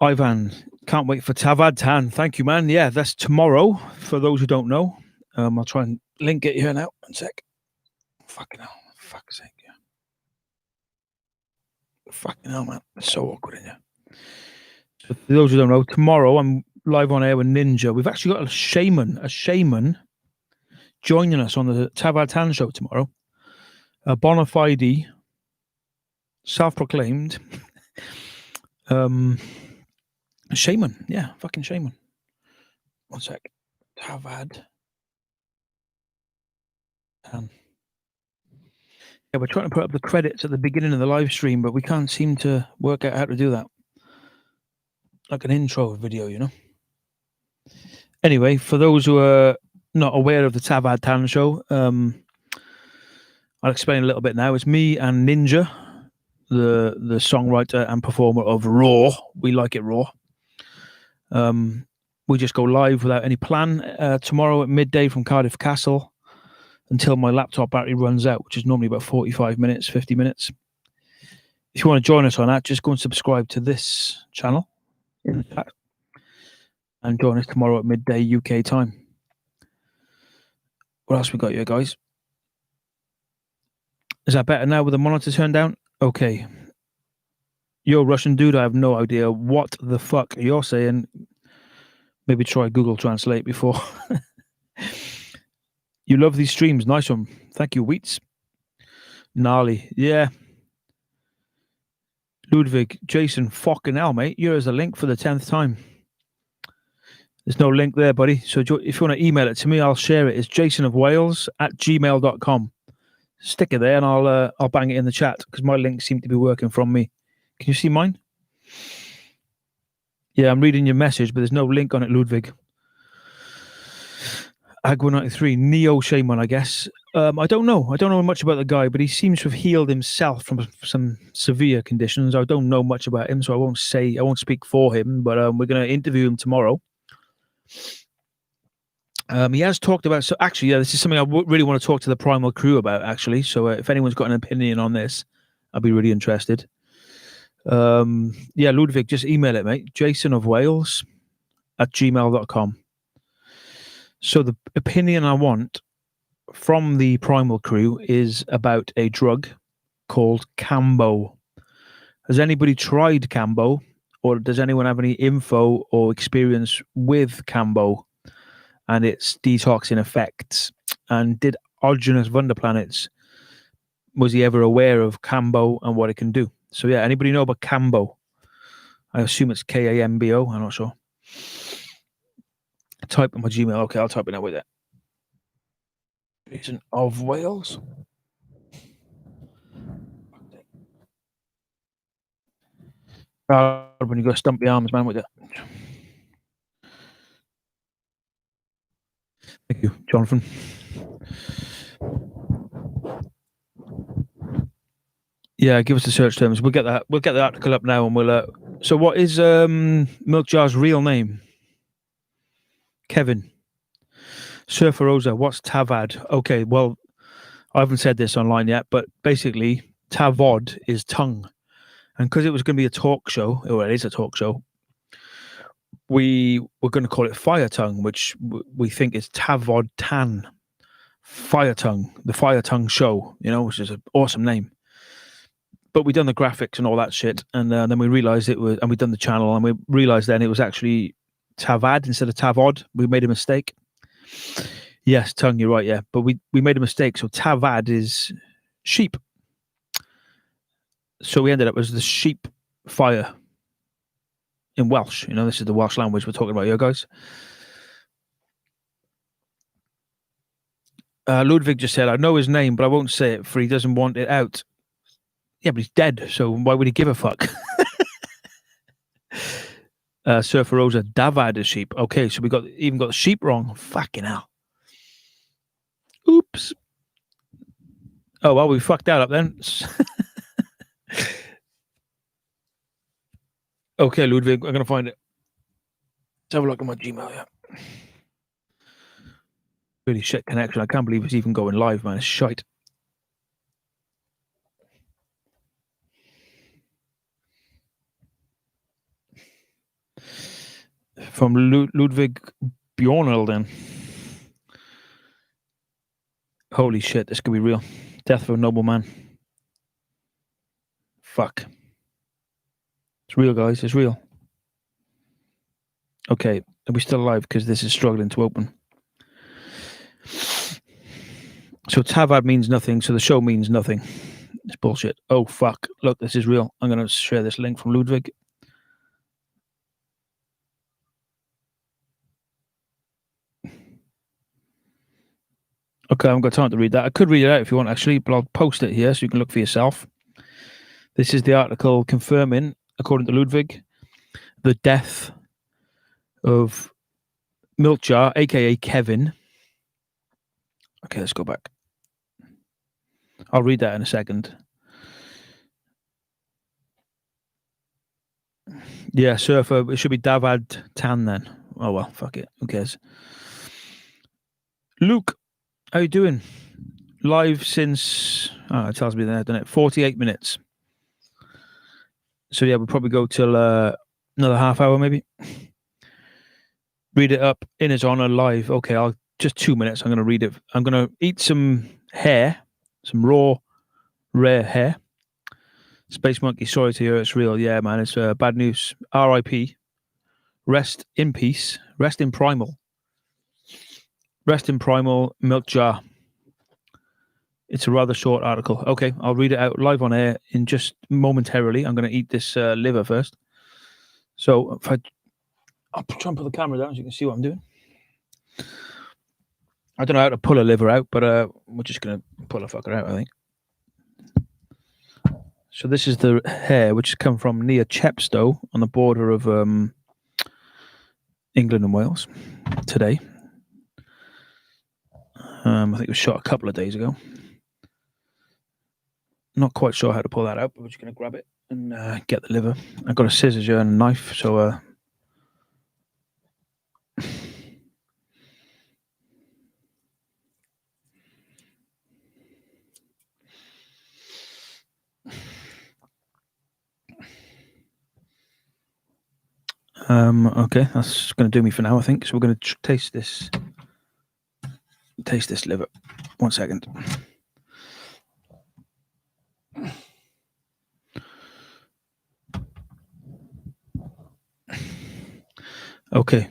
Ivan, can't wait for Tavad Tan. Thank you, man. Yeah, that's tomorrow. For those who don't know, I'll try and link it here now. 1 sec. Fucking hell. Fuck's sake. Yeah. Fucking hell, man. It's so awkward in here. So for those who don't know, tomorrow I'm live on air with Ninja. We've actually got a shaman joining us on the Tavad Tan show tomorrow. A bona fide, self-proclaimed shaman. Yeah, fucking shaman. 1 sec. Tavad Tan. Yeah, we're trying to put up the credits at the beginning of the live stream, but we can't seem to work out how to do that. Like an intro video, you know? Anyway, for those who are not aware of the Tavad Tan show, I'll explain a little bit now. It's me and Ninja, the songwriter and performer of Raw. We like it raw. We just go live without any plan tomorrow at midday from Cardiff Castle until my laptop battery runs out, which is normally about 45 minutes, 50 minutes. If you want to join us on that, just go and subscribe to this channel in the chat and join us tomorrow at midday UK time. What else we got here, guys? Is that better now with the monitor turned down? Okay. You're Russian dude. I have no idea what the fuck you're saying. Maybe try Google Translate before. You love these streams. Nice one. Thank you, Wheats. Gnarly. Yeah. Ludwig, Jason, fucking hell, mate. Here's a link for the 10th time. There's no link there, buddy. So if you want to email it to me, I'll share it. It's jasonofwales@gmail.com. Stick it there and I'll bang it in the chat because my links seem to be working from me. Can you see mine? Yeah, I'm reading your message, but there's no link on it, Ludwig. Agua93, Neo Shaman, I guess. I don't know. I don't know much about the guy, but he seems to have healed himself from some severe conditions. I don't know much about him, so I won't speak for him, but we're going to interview him tomorrow. He has talked about, so actually, yeah, this is something I really want to talk to the Primal crew about, actually. So if anyone's got an opinion on this, I'd be really interested. Yeah, Ludwig, just email it, mate. jasonofwales@gmail.com. So the opinion I want from the Primal crew is about a drug called Cambo. Has anybody tried Cambo, or does anyone have any info or experience with Cambo and its detoxing effects? And did Originus Wunderplanets, was he ever aware of Cambo and what it can do? So yeah, anybody know about Cambo? I assume it's Kambo. I'm not sure. Type in my Gmail. Okay, I'll type it out with it. Jason of Wales. When you got to stump the arms, man, with it. Thank you, Jonathan. Yeah, give us the search terms. We'll get that. We'll get the article up now, and we'll. So, what is Milkjar's real name? Kevin. Surfer Rosa. What's Tavad? Okay, well, I haven't said this online yet, but basically, Tavod is tongue, and because it was going to be a talk show, or it is a talk show, we were going to call it Fire Tongue, which we think is Tavod Tan. Fire Tongue, the Fire Tongue Show, which is an awesome name. But we done the graphics and all that shit, and then we realized it was, and we done the channel, and we realized then it was actually Tavad instead of Tavod. We made a mistake. Yes, tongue, you're right, yeah. But we made a mistake. So Tavad is sheep. So we ended up as the sheep fire in Welsh. This is the Welsh language we're talking about here, guys. Ludwig just said, I know his name, but I won't say it for he doesn't want it out. Yeah, but he's dead, so why would he give a fuck? Surfer Rosa, Davad is sheep. Okay, so we even got the sheep wrong. Fucking hell. Oops. Oh, well, we fucked that up then. Okay, Ludwig, I'm going to find it. Let's have a look at my Gmail, yeah. Really shit connection. I can't believe it's even going live, man. It's shite. From Ludwig Bjornel, then. Holy shit, this could be real. Death of a noble man. Fuck. It's real, guys. It's real. Okay, are we still alive? Because this is struggling to open. So Tavad means nothing, so the show means nothing. It's bullshit. Oh, fuck. Look, this is real. I'm going to share this link from Ludwig. Okay, I haven't got time to read that. I could read it out if you want, actually, but I'll post it here so you can look for yourself. This is the article confirming, according to Ludwig, the death of Milkjar, a.k.a. Kevin. Okay, let's go back. I'll read that in a second. Yeah, Surfer, it should be Davad Tan then. Oh, well, fuck it. Who cares? Luke, how you doing? Live since, it tells me there, doesn't it? 48 minutes. So, yeah, we'll probably go till another half hour, maybe. Read it up in his honor live. Okay, just 2 minutes. I'm going to read it. I'm going to eat some hare, some raw, rare hare. Space Monkey, sorry to hear it's real. Yeah, man, it's bad news. R.I.P. Rest in peace. Rest in Primal. Rest in Primal Milkjar. It's a rather short article. Okay, I'll read it out live on air in just momentarily. I'm going to eat this liver first. So I'll try and put the camera down so you can see what I'm doing. I don't know how to pull a liver out, but we're just going to pull a fucker out, I think. So this is the hare, which has come from near Chepstow on the border of England and Wales today. I think it was shot a couple of days ago. Not quite sure how to pull that out, but we're just going to grab it and get the liver. I've got a scissors here and a knife, so... Okay, that's going to do me for now, I think. So we're going to taste this liver. 1 second. Okay.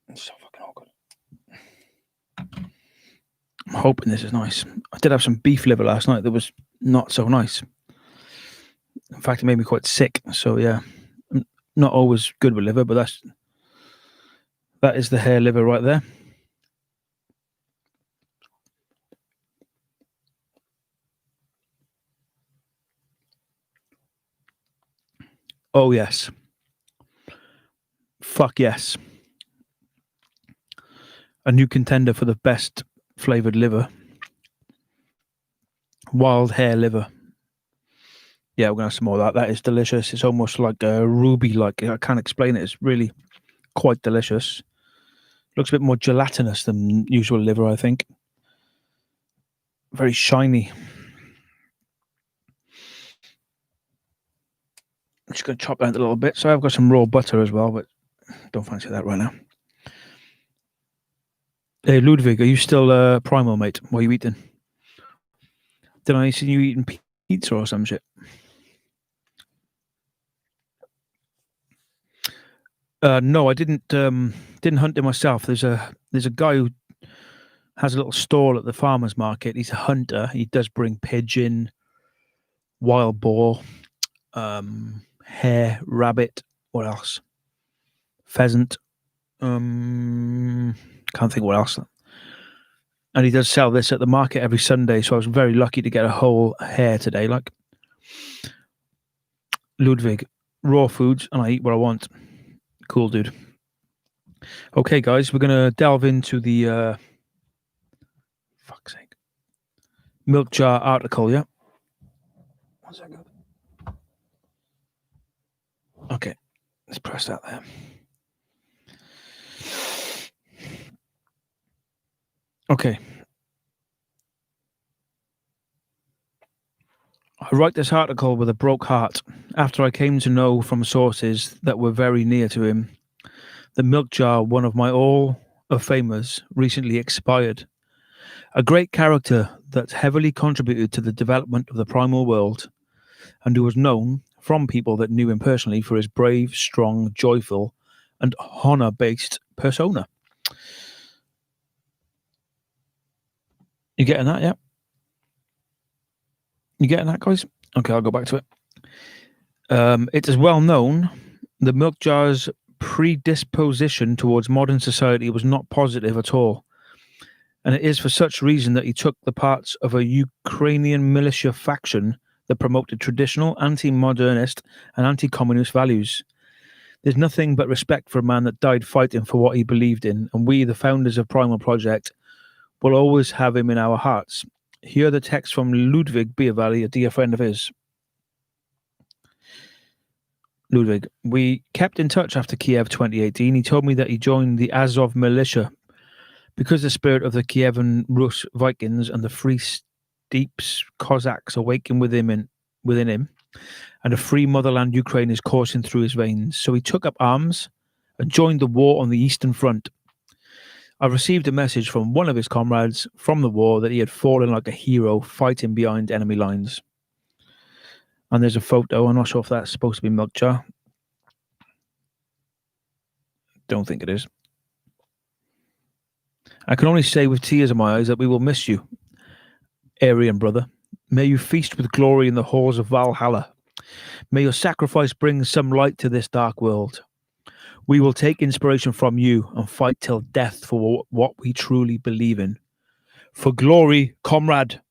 It's so fucking awkward. I'm hoping this is nice. I did have some beef liver last night that was not so nice. In fact, it made me quite sick. So yeah, I'm not always good with liver, but that is the hare liver right there. Oh, yes. Fuck yes. A new contender for the best flavored liver. Wild Hare liver. Yeah, we're going to have some more of that. That is delicious. It's almost like a ruby, like I can't explain it. It's really quite delicious. Looks a bit more gelatinous than usual liver, I think. Very shiny. I'm just going to chop that a little bit. So I've got some raw butter as well, but don't fancy that right now. Hey, Ludwig, are you still Primal, mate? What are you eating? Did I see you eating pizza or some shit? No, I didn't hunt it myself. There's a guy who has a little stall at the farmer's market. He's a hunter. He does bring pigeon, wild boar, hare, rabbit. What else? Pheasant. Can't think what else. And he does sell this at the market every Sunday. So I was very lucky to get a whole hare today. Like Ludwig, raw foods, and I eat what I want. Cool, dude. Okay, guys, we're gonna delve into the fuck's sake, Milkjar article. Yeah. 1 second. Okay, let's press that there. Okay. I write this article with a broke heart after I came to know from sources that were very near to him that Milkjar, one of my Hall of Famers, recently expired. A great character that heavily contributed to the development of the primal world and who was known from people that knew him personally for his brave, strong, joyful, and honor-based persona. You getting that, yeah? You getting that, guys? Okay, I'll go back to it. It is well known that Milkjar's predisposition towards modern society was not positive at all. And it is for such reason that he took the parts of a Ukrainian militia faction that promoted traditional, anti-modernist and anti-communist values. There's nothing but respect for a man that died fighting for what he believed in, and we, the founders of Primal Project, will always have him in our hearts. Here are the text from Ludwig Beervalley, a dear friend of his. Ludwig, we kept in touch after Kiev 2018. He told me that he joined the Azov militia because the spirit of the Kievan Rus Vikings and the Free Steppes Cossacks awakened within him, and a free motherland Ukraine is coursing through his veins. So he took up arms and joined the war on the Eastern Front. I received a message from one of his comrades from the war that he had fallen like a hero fighting behind enemy lines. And there's a photo. I'm not sure if that's supposed to be Milkjar. Don't think it is. I can only say with tears in my eyes that we will miss you, Aryan brother. May you feast with glory in the halls of Valhalla. May your sacrifice bring some light to this dark world. We will take inspiration from you and fight till death for what we truly believe in. For glory, comrade.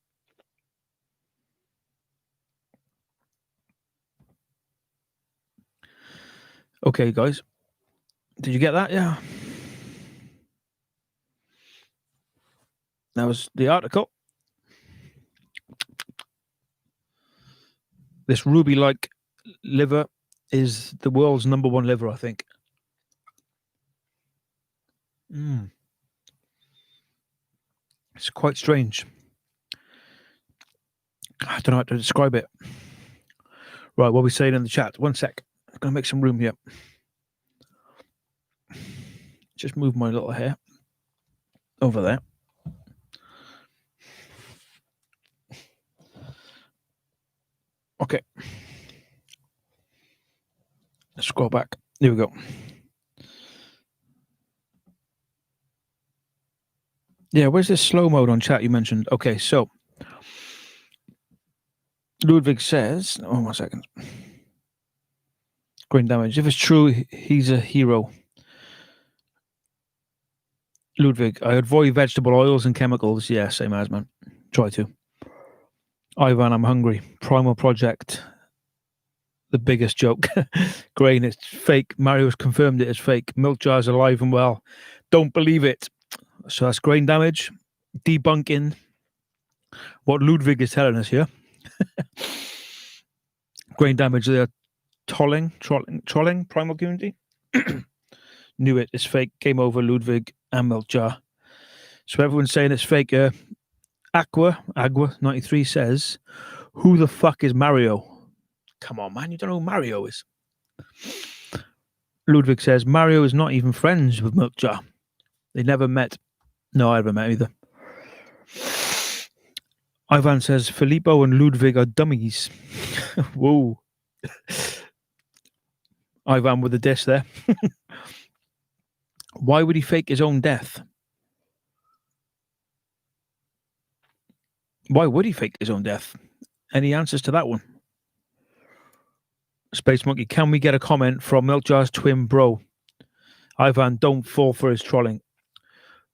Okay, guys. Did you get that? Yeah. That was the article. This ruby-like liver is the world's #1 liver, I think. It's quite strange. I don't know how to describe it. Right, what are we saying in the chat? 1 sec. I'm going to make some room here. Just move my little hair over there. Okay. Let's scroll back. Here we go. Yeah, where's this slow mode on chat you mentioned? Okay, so Ludwig says, 1 second. Grain damage. If it's true, he's a hero. Ludwig, I avoid vegetable oils and chemicals. Yeah, same as, man. Try to. Ivan, I'm hungry. Primal Project the biggest joke. Grain, it's fake. Marrow's confirmed it as fake. Milkjar's alive and well. Don't believe it. So that's Grain Damage debunking what Ludwig is telling us here. Grain Damage, they are trolling Primal Community. Knew it. It's fake. Game over, Ludwig and Milkjar. So everyone's saying it's fake. Agua 93 says, who the fuck is Marrow? Come on, man. You don't know who Marrow is. Ludwig says, Marrow is not even friends with Milkjar. They never met. No, I haven't met either. Ivan says, Filippo and Ludwig are dummies. Whoa. Ivan with the diss there. Why would he fake his own death? Why would he fake his own death? Any answers to that one? Space Monkey, can we get a comment from Milkjar's twin bro? Ivan, don't fall for his trolling.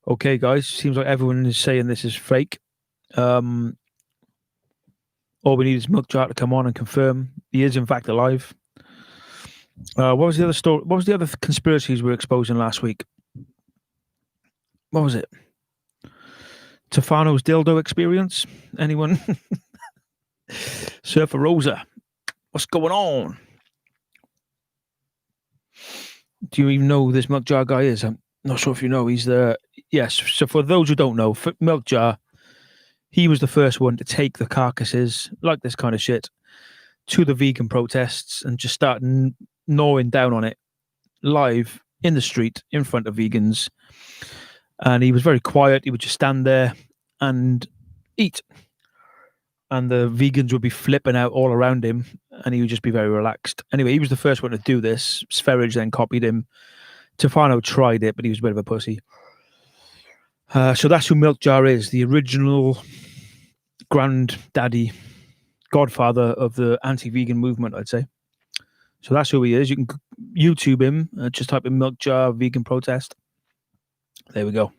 Okay, guys, seems like everyone is saying this is fake. All we need is Milkjar to come on and confirm he is in fact alive. What was the other story? What was the other conspiracies we were exposing last week? What was it? Tefano's dildo experience? Anyone? Surfer Rosa, what's going on? Do you even know who this Milkjar guy is? I'm not sure if you know. He's the... Yes, so for those who don't know, Milkjar, he was the first one to take the carcasses, like this kind of shit, to the vegan protests and just start gnawing down on it live in the street in front of vegans. And he was very quiet. He would just stand there and eat. And the vegans would be flipping out all around him, and he would just be very relaxed. Anyway, he was the first one to do this. Sferage then copied him. Tefano tried it, but he was a bit of a pussy. So that's who Milkjar is, the original granddaddy, godfather of the anti-vegan movement, I'd say. So that's who he is. You can YouTube him. Just type in Milkjar vegan protest. There we go.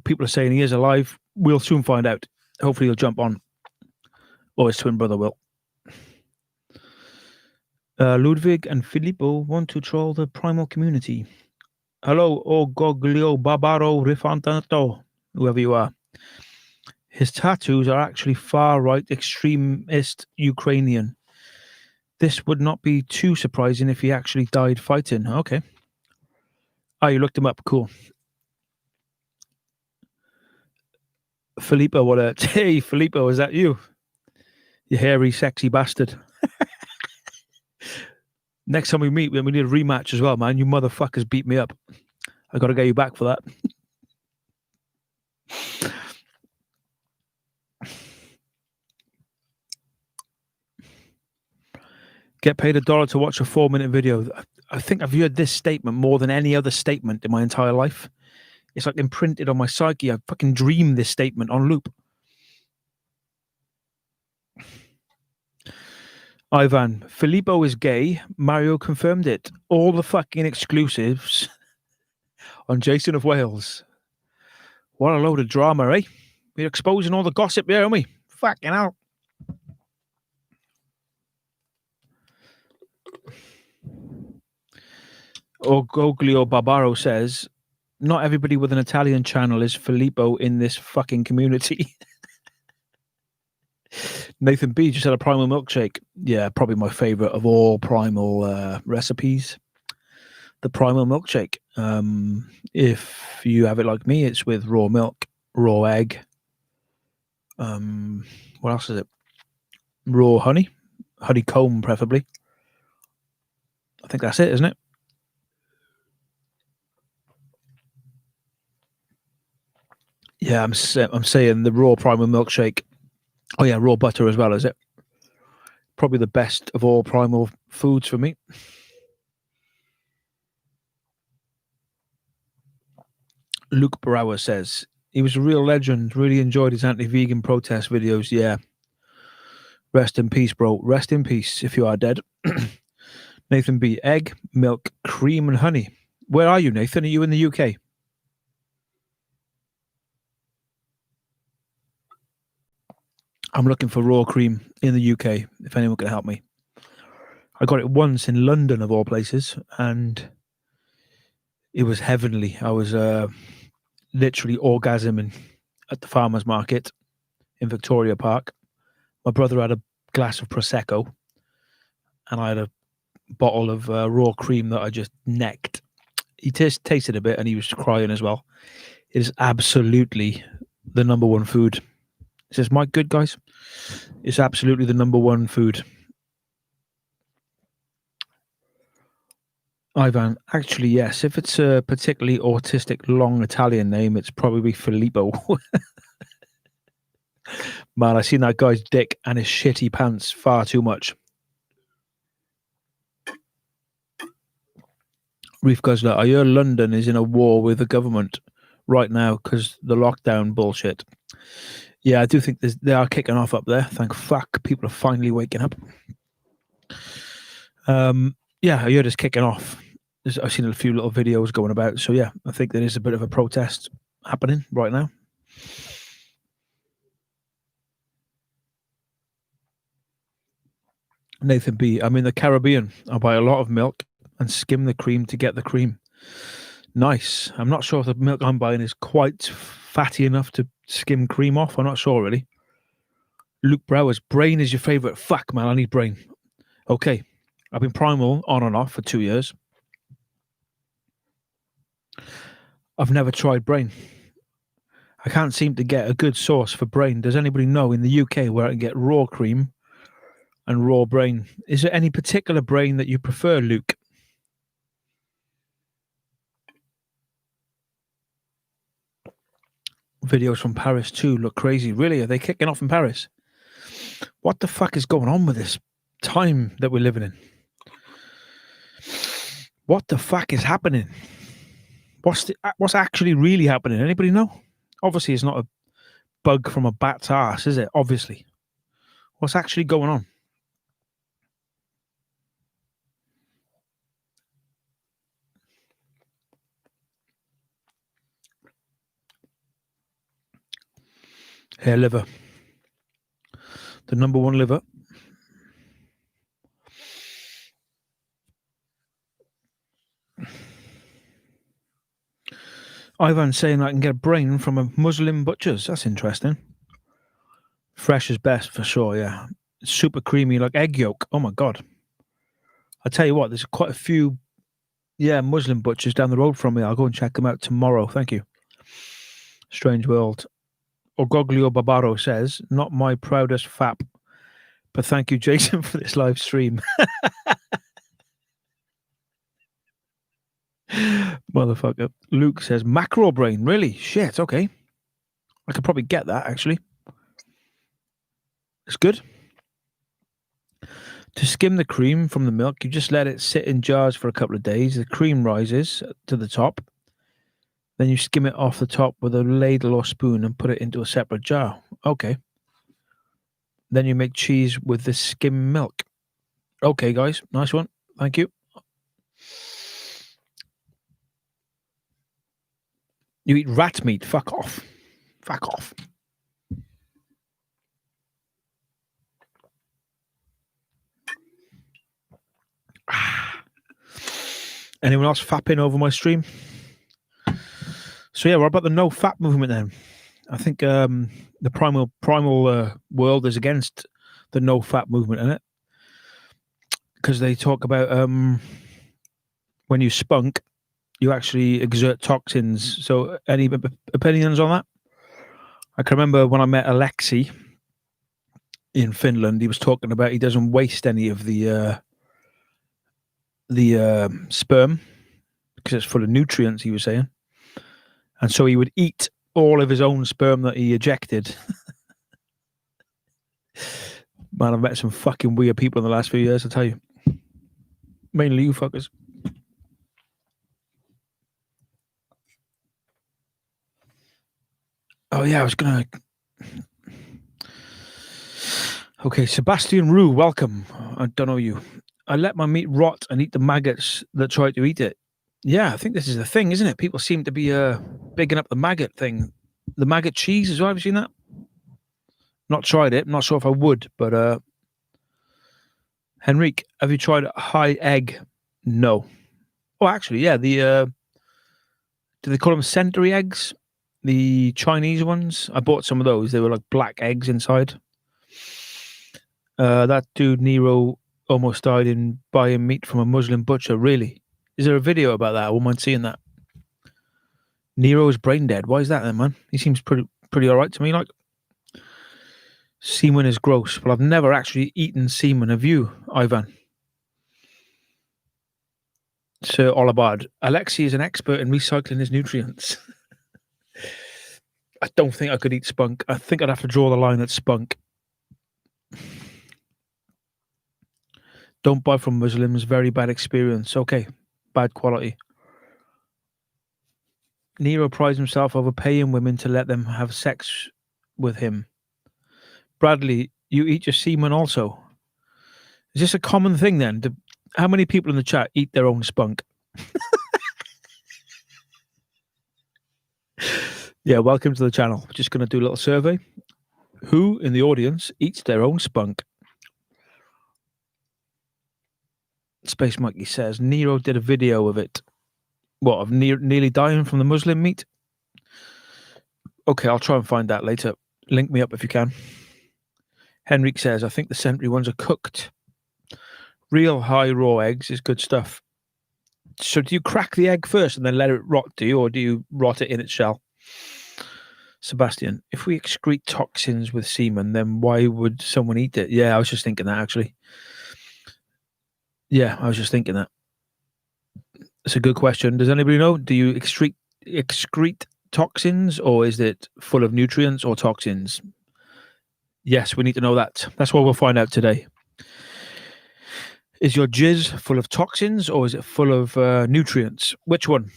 People are saying he is alive. We'll soon find out. Hopefully he'll jump on. Or his twin brother will. Ludwig and Filippo want to troll the Primal community. Hello, Goglio Barbaro Rifantato, whoever you are. His tattoos are actually far-right extremist Ukrainian. This would not be too surprising if he actually died fighting. Okay. Oh, you looked him up. Cool. Filippo, what a... Hey, Filippo, is that you? You hairy, sexy bastard. Next time we meet, we need a rematch as well, man. You motherfuckers beat me up. I got to get you back for that. Get paid $1 to watch a 4-minute video. I think I've heard this statement more than any other statement in my entire life. It's like imprinted on my psyche. I fucking dream this statement on loop. Ivan, Filippo is gay. Marrow confirmed it. All the fucking exclusives on Jason of Wales. What a load of drama, eh? We're exposing all the gossip here, aren't we? Fucking hell. Goglio Barbaro says, not everybody with an Italian channel is Filippo in this fucking community. Nathan B just had a Primal Milkshake. Yeah, probably my favorite of all Primal recipes. The Primal Milkshake. If you have it like me, it's with raw milk, raw egg. What else is it? Raw honey. Honeycomb, preferably. I think that's it, isn't it? Yeah, I'm saying the raw Primal Milkshake. Oh yeah, raw butter as well, is it? Probably the best of all Primal foods for me. Luke Brower says, he was a real legend. Really enjoyed his anti-vegan protest videos. Yeah. Rest in peace, bro. Rest in peace if you are dead. Nathan B. Egg, milk, cream, and honey. Where are you, Nathan? Are you in the UK? I'm looking for raw cream in the UK, if anyone can help me. I got it once in London, of all places, and it was heavenly. I was literally orgasming at the farmer's market in Victoria Park. My brother had a glass of Prosecco, and I had a bottle of raw cream that I just necked. He tasted a bit, and he was crying as well. It is absolutely the number one food. Is this mic good, guys? It's absolutely the number one food. Ivan, actually, yes. If it's a particularly autistic, long Italian name, it's probably Filippo. Man, I've seen that guy's dick and his shitty pants far too much. Reef Guzzler, I hear London is in a war with the government right now because the lockdown bullshit. Yeah, I do think they are kicking off up there. Thank fuck. People are finally waking up. Yeah, I heard it's kicking off. I've seen a few little videos going about. So yeah, I think there is a bit of a protest happening right now. Nathan B, I'm in the Caribbean. I buy a lot of milk and skim the cream to get the cream. Nice. I'm not sure if the milk I'm buying is quite fatty enough to skim cream off. I'm not sure, really. Luke Brower's, brain is your favourite. Fuck, man, I need brain. Okay. I've been Primal on and off for 2 years. I've never tried brain. I can't seem to get a good source for brain. Does anybody know in the UK where I can get raw cream and raw brain? Is there any particular brain that you prefer, Luke? Videos from Paris too look crazy. Really? Are they kicking off in Paris? What the fuck is going on with this time that we're living in? What the fuck is happening? What's actually really happening? Anybody know? Obviously, it's not a bug from a bat's ass, is it? Obviously. What's actually going on? Hare liver. The number one liver. Ivan saying I can get brain from a Muslim butcher's. That's interesting. Fresh is best for sure, yeah. Super creamy like egg yolk. Oh my God. I tell you what, there's quite a few, Muslim butchers down the road from me. I'll go and check them out tomorrow. Thank you. Strange World. Ogoglio Barbaro says, not my proudest fap, but thank you, Jason, for this live stream. Motherfucker. Luke says, macro brain. Really? Shit, okay. I could probably get that, actually. It's good. To skim the cream from the milk, you just let it sit in jars for a couple of days. The cream rises to the top. Then you skim it off the top with a ladle or spoon and put it into a separate jar. Okay. Then you make cheese with the skim milk. Okay, guys. Nice one. Thank you. You eat rat meat. Fuck off. Fuck off. Anyone else fapping over my stream? So yeah, what about the no fap movement then? I think the primal world is against the no fap movement, isn't it? Because they talk about when you spunk, you actually exert toxins. So any opinions on that? I can remember when I met Alexi in Finland, he was talking about he doesn't waste any of the sperm because it's full of nutrients, he was saying. And so he would eat all of his own sperm that he ejected. Man, I've met some fucking weird people in the last few years, I tell you. Mainly you fuckers. Oh, yeah, I was going to... Okay, Sebastian Roux, welcome. I don't know you. I let my meat rot and eat the maggots that try to eat it. Yeah, I think this is the thing, isn't it? People seem to be bigging up the maggot thing. The maggot cheese as well. Have you seen that? Not tried it. Not sure if I would, but Henrique, have you tried high egg? No. Oh, actually, yeah. Do they call them century eggs? The Chinese ones? I bought some of those. They were like black eggs inside. That dude, Nero, almost died in buying meat from a Muslim butcher. Really? Is there a video about that? I wouldn't mind seeing that. Nero's brain dead. Why is that then, man? He seems pretty all right to me. Like, semen is gross, but I've never actually eaten semen. Have you, Ivan? Sir Olabard. Alexi is an expert in recycling his nutrients. I don't think I could eat spunk. I think I'd have to draw the line at spunk. Don't buy from Muslims. Very bad experience. Okay. Bad quality. Nero prides himself over paying women to let them have sex with him. Bradley, you eat your semen also. Is this a common thing then? How many people in the chat eat their own spunk? Yeah, welcome to the channel. Just going to do a little survey. Who in the audience eats their own spunk? Space Monkey says Nero did a video of it. What, of nearly dying from the Muslim meat? Okay, I'll try and find that later. Link me up if you can. Henrik says, I think the century ones are cooked. Real high raw eggs is good stuff. So do you crack the egg first and then let it rot, do you? Or do you rot it in its shell? Sebastian, if we excrete toxins with semen, then why would someone eat it? Yeah, I was just thinking that, actually. Yeah, I was just thinking that. It's a good question. Does anybody know? Do you excrete toxins, or is it full of nutrients or toxins? Yes, we need to know that. That's what we'll find out today. Is your jizz full of toxins, or is it full of nutrients? Which one?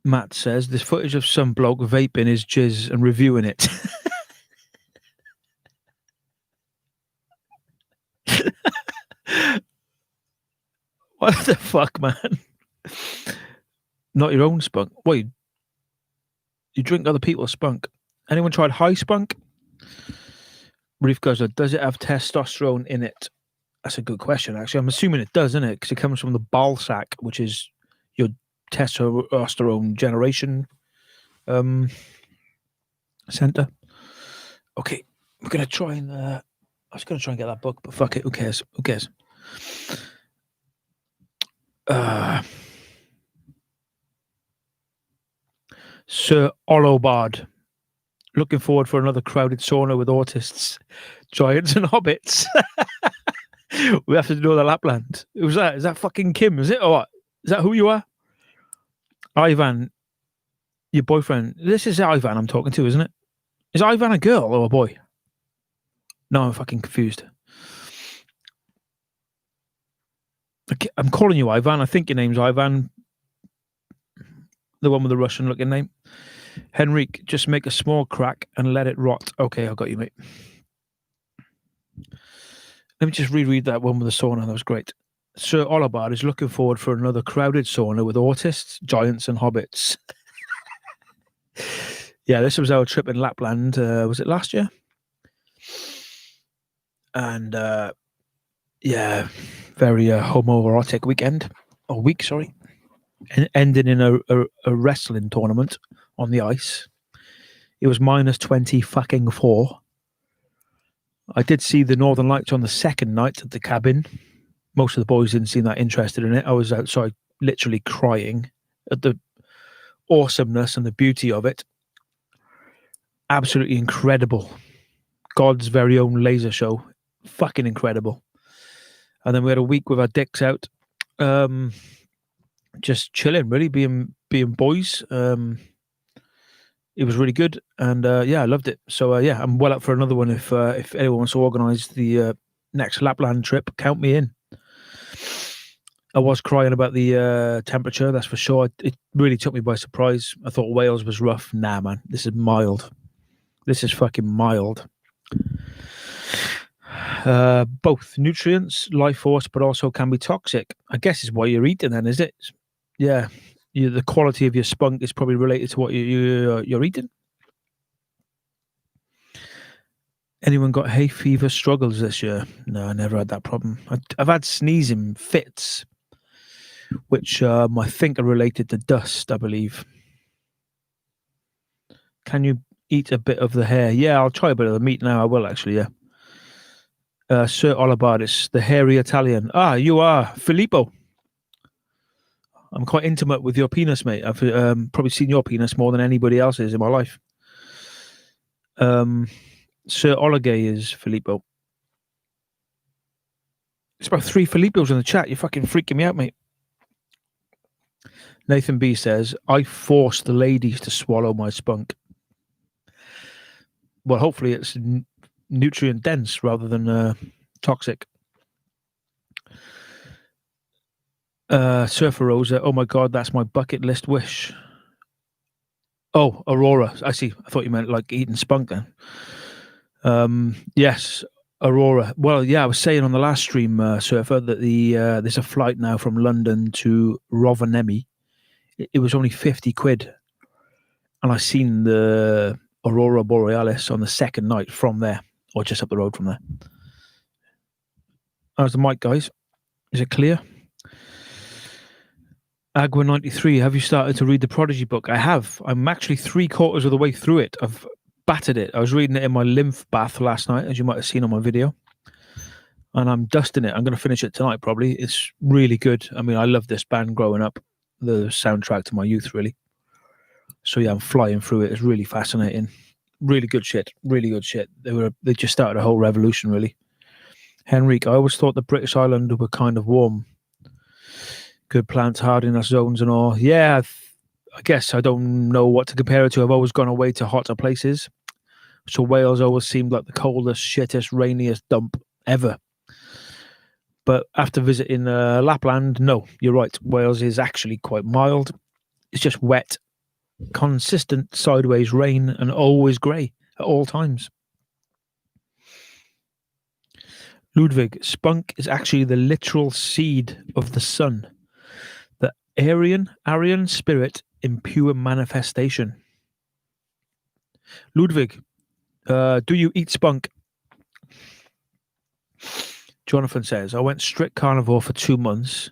Matt says, there's footage of some bloke vaping his jizz and reviewing it. What the fuck, man? Not your own spunk. What, you drink other people's spunk? Anyone tried high spunk? Reef Guzzler, does it have testosterone in it? That's a good question, actually. I'm assuming it does, isn't it? Because it comes from the ball sack, which is your testosterone generation center. Okay, we're going to try and... I was going to try and get that book, but fuck it. Who cares? Who cares? Sir Olobard, looking forward for another crowded sauna with autists, giants and hobbits. We have to do the Lapland. Who's that? Is that fucking Kim, is it? Or what? Is that who you are? Ivan, your boyfriend. This is Ivan I'm talking to, isn't it? Is Ivan a girl or a boy? No, I'm fucking confused. I'm calling you Ivan. I think your name's Ivan. The one with the Russian looking name. Henrik, just make a small crack and let it rot. Okay, I got you, mate. Let me just reread that one with the sauna. That was great. Sir Olabard is looking forward for another crowded sauna with autists, giants and hobbits. Yeah, this was our trip in Lapland. Was it last year? And yeah, very homoerotic weekend. Or week, sorry. Ending in a wrestling tournament on the ice. It was -24. I did see the Northern Lights on the second night at the cabin. Most of the boys didn't seem that interested in it. I was outside literally crying at the awesomeness and the beauty of it. Absolutely incredible. God's very own laser show. Fucking incredible. And then we had a week with our dicks out. Just chilling, really, being boys. It was really good, and yeah, I loved it. So yeah, I'm well up for another one. If anyone wants to organise the next Lapland trip, count me in. I was crying about the temperature, that's for sure. It really took me by surprise. I thought Wales was rough. Nah, man, this is mild. This is fucking mild. Both nutrients, life force, but also can be toxic. I guess is what you're eating then, is it? Yeah. The quality of your spunk is probably related to what you're eating. Anyone got hay fever struggles this year? No, I never had that problem. I've had sneezing fits, which I think are related to dust, I believe. Can you eat a bit of the hare? Yeah, I'll try a bit of the meat now. I will actually, yeah. Sir Olibardis, the hairy Italian. Ah, you are Filippo. I'm quite intimate with your penis, mate. I've probably seen your penis more than anybody else's in my life. Sir Oligay is Filippo. It's about 3 Filippos in the chat. You're fucking freaking me out, mate. Nathan B says, I forced the ladies to swallow my spunk. Well, hopefully it's nutrient dense rather than toxic. Surfer Rosa, oh my God, that's my bucket list wish. Oh, Aurora. I see. I thought you meant like eating spunk then. Yes, Aurora. Well, yeah, I was saying on the last stream, Surfer, that there's a flight now from London to Rovaniemi. It was only 50 quid. And I seen the Aurora Borealis on the second night from there, or just up the road from there. How's the mic, guys? Is it clear? Agua 93, have you started to read the Prodigy book? I have. I'm actually 3/4 of the way through it. I've battered it. I was reading it in my lymph bath last night, as you might have seen on my video. And I'm dusting it. I'm going to finish it tonight, probably. It's really good. I mean, I loved this band growing up. The soundtrack to my youth, really. So yeah, I'm flying through it. It's really fascinating. Really good shit. Really good shit. They just started a whole revolution, really. Henrique, I always thought the British Islands were kind of warm. Good plants, hardiness zones and all. Yeah, I guess I don't know what to compare it to. I've always gone away to hotter places. So Wales always seemed like the coldest, shittest, rainiest dump ever. But after visiting Lapland, no, you're right. Wales is actually quite mild. It's just wet, consistent sideways rain, and always grey at all times. Ludwig, spunk is actually the literal seed of the sun. The Aryan spirit in pure manifestation. Ludwig, do you eat spunk? Jonathan says, I went strict carnivore for 2 months.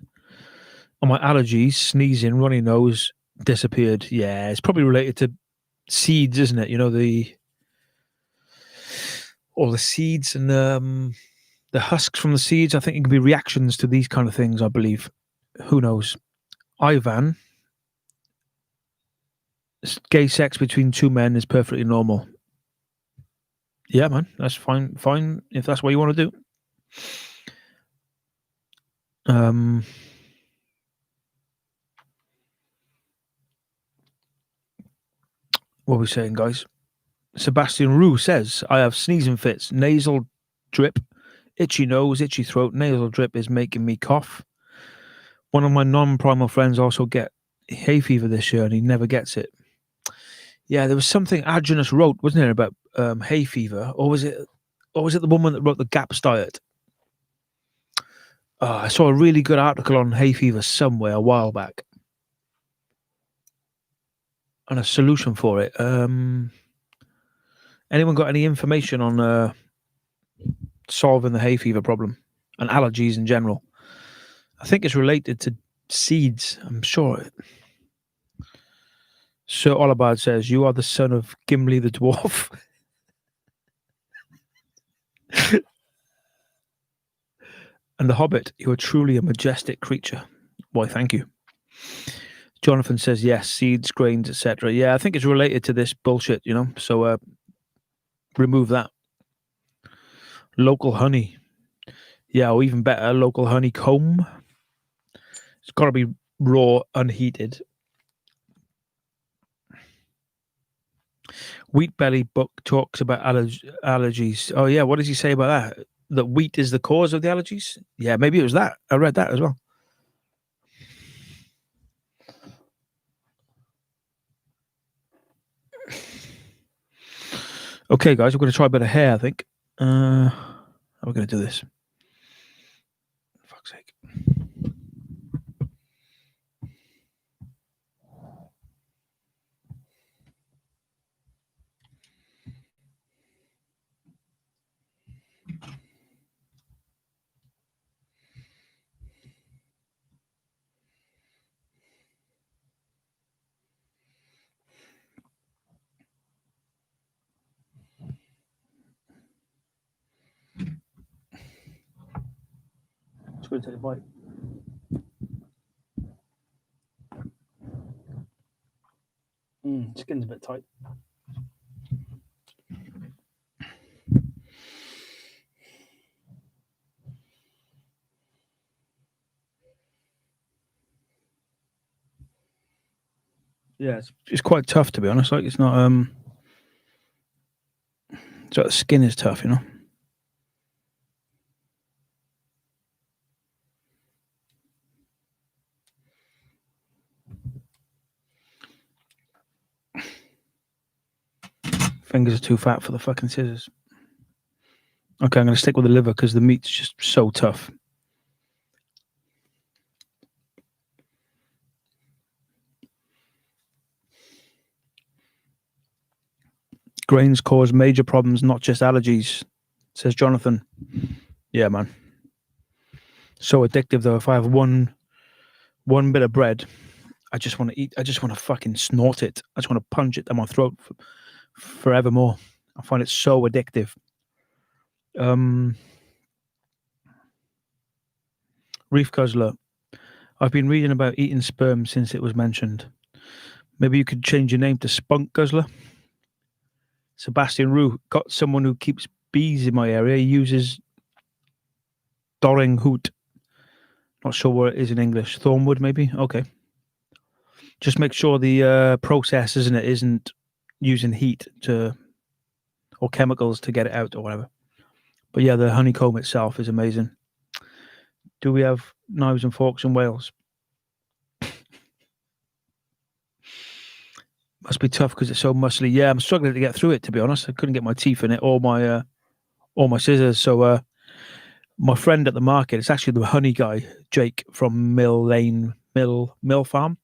And my allergies, sneezing, runny nose, disappeared. Yeah, it's probably related to seeds, isn't it? You know, all the seeds and the husks from the seeds. I think it could be reactions to these kind of things, I believe. Who knows? Ivan, gay sex between 2 men is perfectly normal. Yeah, man, that's fine if that's what you want to do. What are we saying, guys? Sebastian Roux says, I have sneezing fits, nasal drip, itchy nose, itchy throat, nasal drip is making me cough. One of my non-primal friends also get hay fever this year and he never gets it. Yeah, there was something Agenus wrote, wasn't there, about hay fever? Or was it the woman that wrote the GAPS diet? I saw a really good article on hay fever somewhere a while back. And a solution for it. Anyone got any information on solving the hay fever problem and allergies in general? I think it's related to seeds. I'm sure. Sir Olibard says, you are the son of Gimli the dwarf. And the Hobbit, you are truly a majestic creature. Why, thank you. Jonathan says, yes, seeds, grains, etc. Yeah, I think it's related to this bullshit, you know, so remove that. Local honey. Yeah, or even better, local honeycomb. It's got to be raw, unheated. Wheat Belly book talks about allergies. Oh, yeah, what does he say about that? That wheat is the cause of the allergies? Yeah, maybe it was that. I read that as well. Okay, guys, we're going to try a bit of Hare, I think. How are we going to do this? For fuck's sake. going to take a bite. Skin's a bit tight. Yeah, it's quite tough, to be honest. Like, it's not so the skin is tough, you know. Fingers are too fat for the fucking scissors. Okay, I'm going to stick with the liver because the meat's just so tough. Grains cause major problems, not just allergies, says Jonathan. Yeah, man. So addictive, though. If I have one bit of bread, I just want to eat. I just want to fucking snort it. I just want to punch it down my throat forevermore. I find it so addictive. Reef Guzzler. I've been reading about eating sperm since it was mentioned. Maybe you could change your name to Spunk Guzzler. Sebastian Roux. Got someone who keeps bees in my area. He uses Doring Hoot. Not sure what it is in English. Thornwood, maybe? Okay. Just make sure the process, isn't using heat or chemicals to get it out or whatever. But yeah, the honeycomb itself is amazing. Do we have knives and forks in Wales? Must be tough because it's so muscly. Yeah, I'm struggling to get through it, to be honest. I couldn't get my teeth in it or my scissors. So my friend at the market, it's actually the honey guy, Jake from Mill Farm.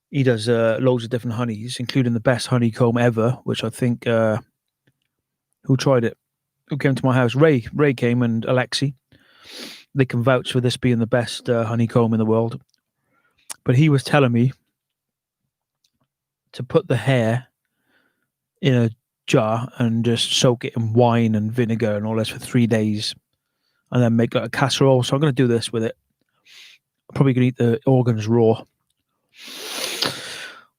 He does loads of different honeys, including the best honeycomb ever, which I think who tried it? Who came to my house? Ray came and Alexi. They can vouch for this being the best honeycomb in the world. But he was telling me to put the Hare in a jar and just soak it in wine and vinegar and all this for 3 days, and then make like a casserole. So I'm going to do this with it. I'm probably going to eat the organs raw.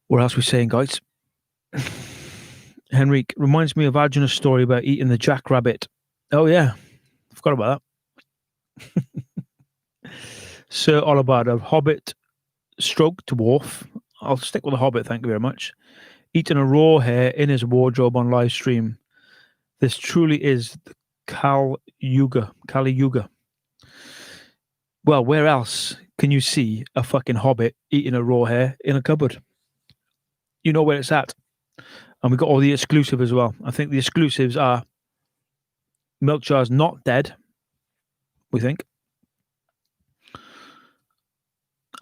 What else are we saying, guys? Henrique reminds me of Arjuna's story about eating the jackrabbit. Oh yeah, forgot about that. Sir Olabard, a hobbit stroke dwarf. I'll stick with the hobbit, thank you very much. Eating a raw hare in his wardrobe on live stream. This truly is the Kali Yuga. Well, where else can you see a fucking hobbit eating a raw hare? In a cupboard. You know where it's at. And we got all the exclusive as well. I think the exclusives are Milkjar's not dead, we think.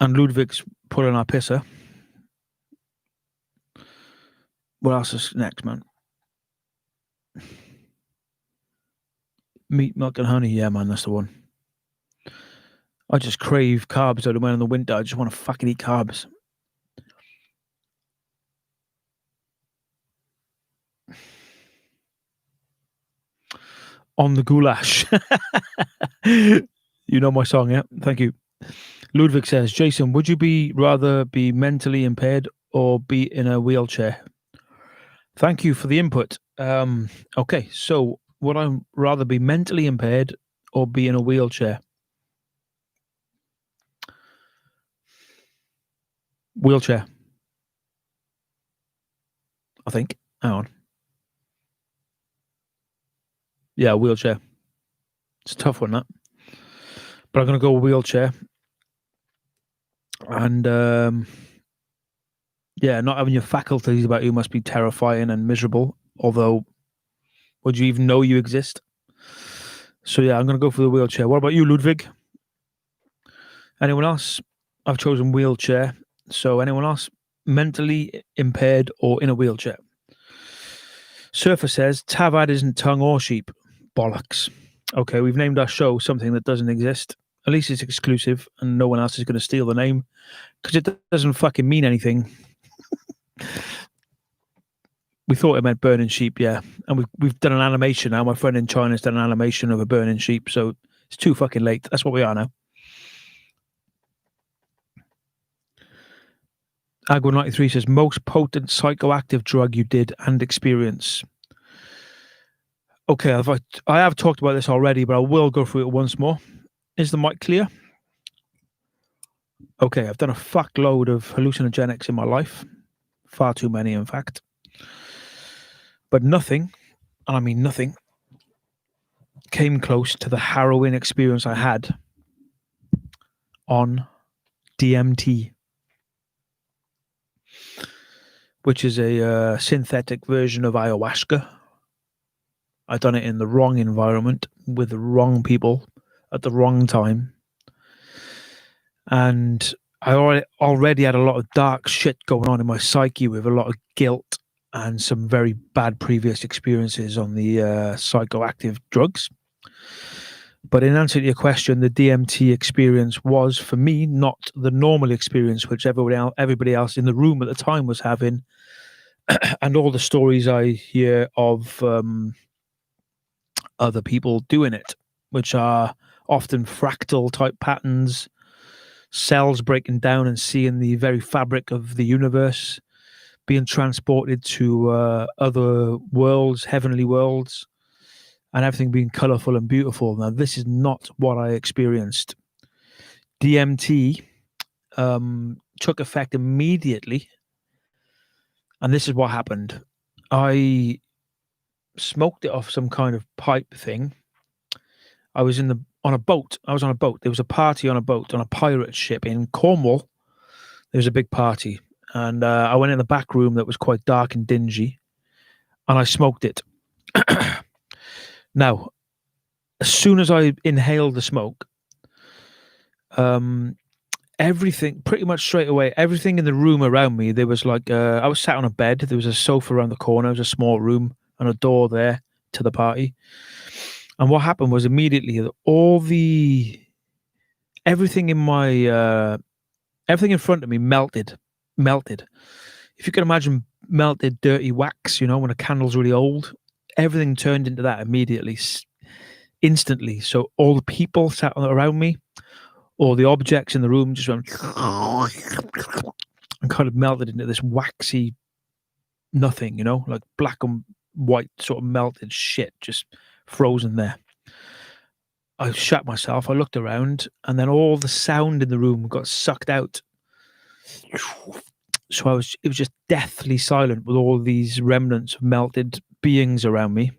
And Ludwig's pulling our pisser. What else is next, man? Meat, milk, and honey. Yeah, man, that's the one. I just crave carbs out of when in the winter. I just want to fucking eat carbs. On the goulash. You know my song, yeah? Thank you. Ludwig says, Jason, would you rather be mentally impaired or be in a wheelchair? Thank you for the input. Okay, so would I rather be mentally impaired or be in a wheelchair? Wheelchair. I think. Hang on. Yeah, wheelchair. It's a tough one, that. But I'm going to go wheelchair. And yeah, not having your faculties about you must be terrifying and miserable. Although, would you even know you exist? So yeah, I'm going to go for the wheelchair. What about you, Ludwig? Anyone else? I've chosen wheelchair. So anyone else? Mentally impaired or in a wheelchair? Surfer says, Tavad isn't tongue or sheep. Bollocks. Okay, we've named our show something that doesn't exist. At least it's exclusive and no one else is going to steal the name because it doesn't fucking mean anything. We thought it meant burning sheep, yeah. And we've done an animation now. My friend in China's done an animation of a burning sheep, so It's too fucking late. That's what we are now. Agua93 says, most potent psychoactive drug you did and experience. Okay, I have talked about this already, but I will go through it once more. Is the mic clear? Okay, I've done a fuckload of hallucinogenics in my life. Far too many, in fact. But nothing, and I mean nothing, came close to the harrowing experience I had on DMT, which is a synthetic version of ayahuasca. I done it in the wrong environment with the wrong people at the wrong time. And I already had a lot of dark shit going on in my psyche with a lot of guilt and some very bad previous experiences on the psychoactive drugs. But in answer to your question, the DMT experience was, for me, not the normal experience which everybody else in the room at the time was having. And all the stories I hear of other people doing it, which are often fractal type patterns, cells breaking down and seeing the very fabric of the universe, being transported to other worlds, heavenly worlds, and everything being colorful and beautiful. Now, this is not what I experienced. DMT took effect immediately, and this is what happened. I smoked it off some kind of pipe thing. I was on a boat. I was on a boat. There was a party on a boat on a pirate ship in Cornwall. There was a big party, and I went in the back room that was quite dark and dingy, and I smoked it. Now, as soon as I inhaled the smoke, everything, pretty much straight away, everything in the room around me, there was like, I was sat on a bed, there was a sofa around the corner, it was a small room, and a door there to the party. And what happened was immediately, everything in my, everything in front of me melted. If you can imagine melted dirty wax, when a candle's really old, everything turned into that immediately, instantly. So all the people sat around me, all the objects in the room just went and kind of melted into this waxy nothing, like black and white sort of melted shit, just frozen there. I shat myself, I looked around, and then all the sound in the room got sucked out. So it was just deathly silent with all these remnants of melted beings around me.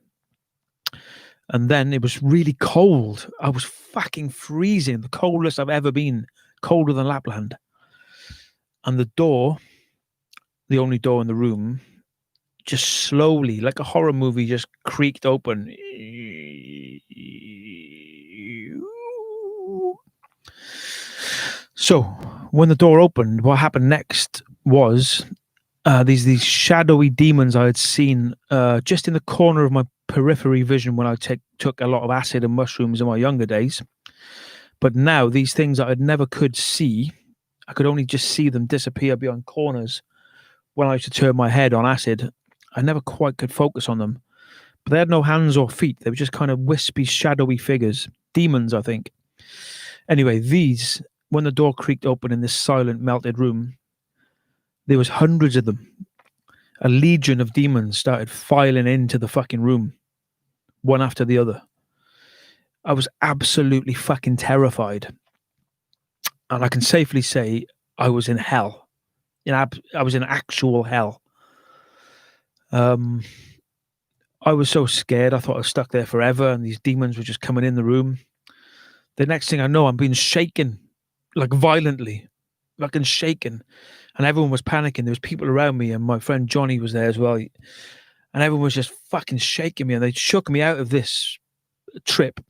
And then it was really cold. I was fucking freezing, the coldest I've ever been, colder than Lapland. And the door, the only door in the room, just slowly, like a horror movie, just creaked open. So when the door opened, what happened next was these shadowy demons I had seen just in the corner of my periphery vision when I took a lot of acid and mushrooms in my younger days. But now these things that I never could see, I could only just see them disappear beyond corners when I used to turn my head on acid. I never quite could focus on them. But they had no hands or feet. They were just kind of wispy, shadowy figures. Demons, I think. Anyway, when the door creaked open in this silent, melted room, there was hundreds of them. A legion of demons started filing into the fucking room, one after the other. I was absolutely fucking terrified. And I can safely say I was in hell. I was in actual hell. I was so scared. I thought I was stuck there forever, and these demons were just coming in the room. The next thing I know, I'm being shaken, like violently, fucking shaken. And everyone was panicking. There was people around me, and my friend Johnny was there as well. And everyone was just fucking shaking me, and they shook me out of this trip.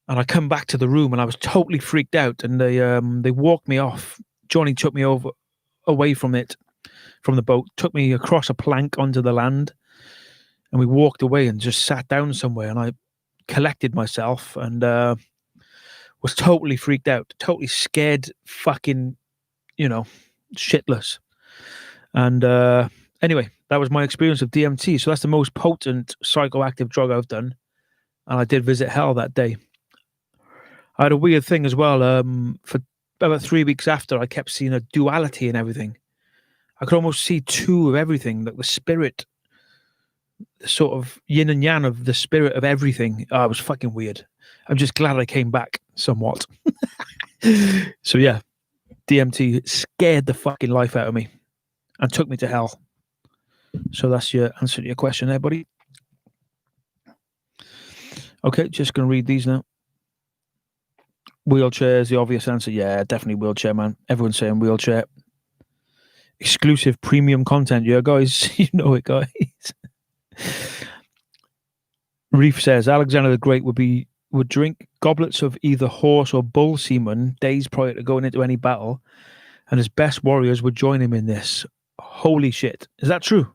And I come back to the room, and I was totally freaked out. And they walked me off. Johnny took me away from the boat, took me across a plank onto the land, and we walked away and just sat down somewhere. And I collected myself and was totally freaked out, totally scared, fucking, shitless. And anyway, that was my experience of DMT. So that's the most potent psychoactive drug I've done. And I did visit hell that day. I had a weird thing as well. For about 3 weeks after, I kept seeing a duality in everything. I could almost see two of everything, like the spirit, the sort of yin and yang of the spirit of everything. Oh, it was fucking weird. I'm just glad I came back somewhat. So yeah, DMT scared the fucking life out of me and took me to hell. So that's your answer to your question there, buddy. Okay, just going to read these now. Wheelchair is the obvious answer. Yeah, definitely wheelchair, man. Everyone's saying wheelchair. Exclusive premium content. Yeah, guys, you know it, guys. Reef says Alexander the Great would drink goblets of either horse or bull semen days prior to going into any battle, and his best warriors would join him in this. Holy shit. Is that true?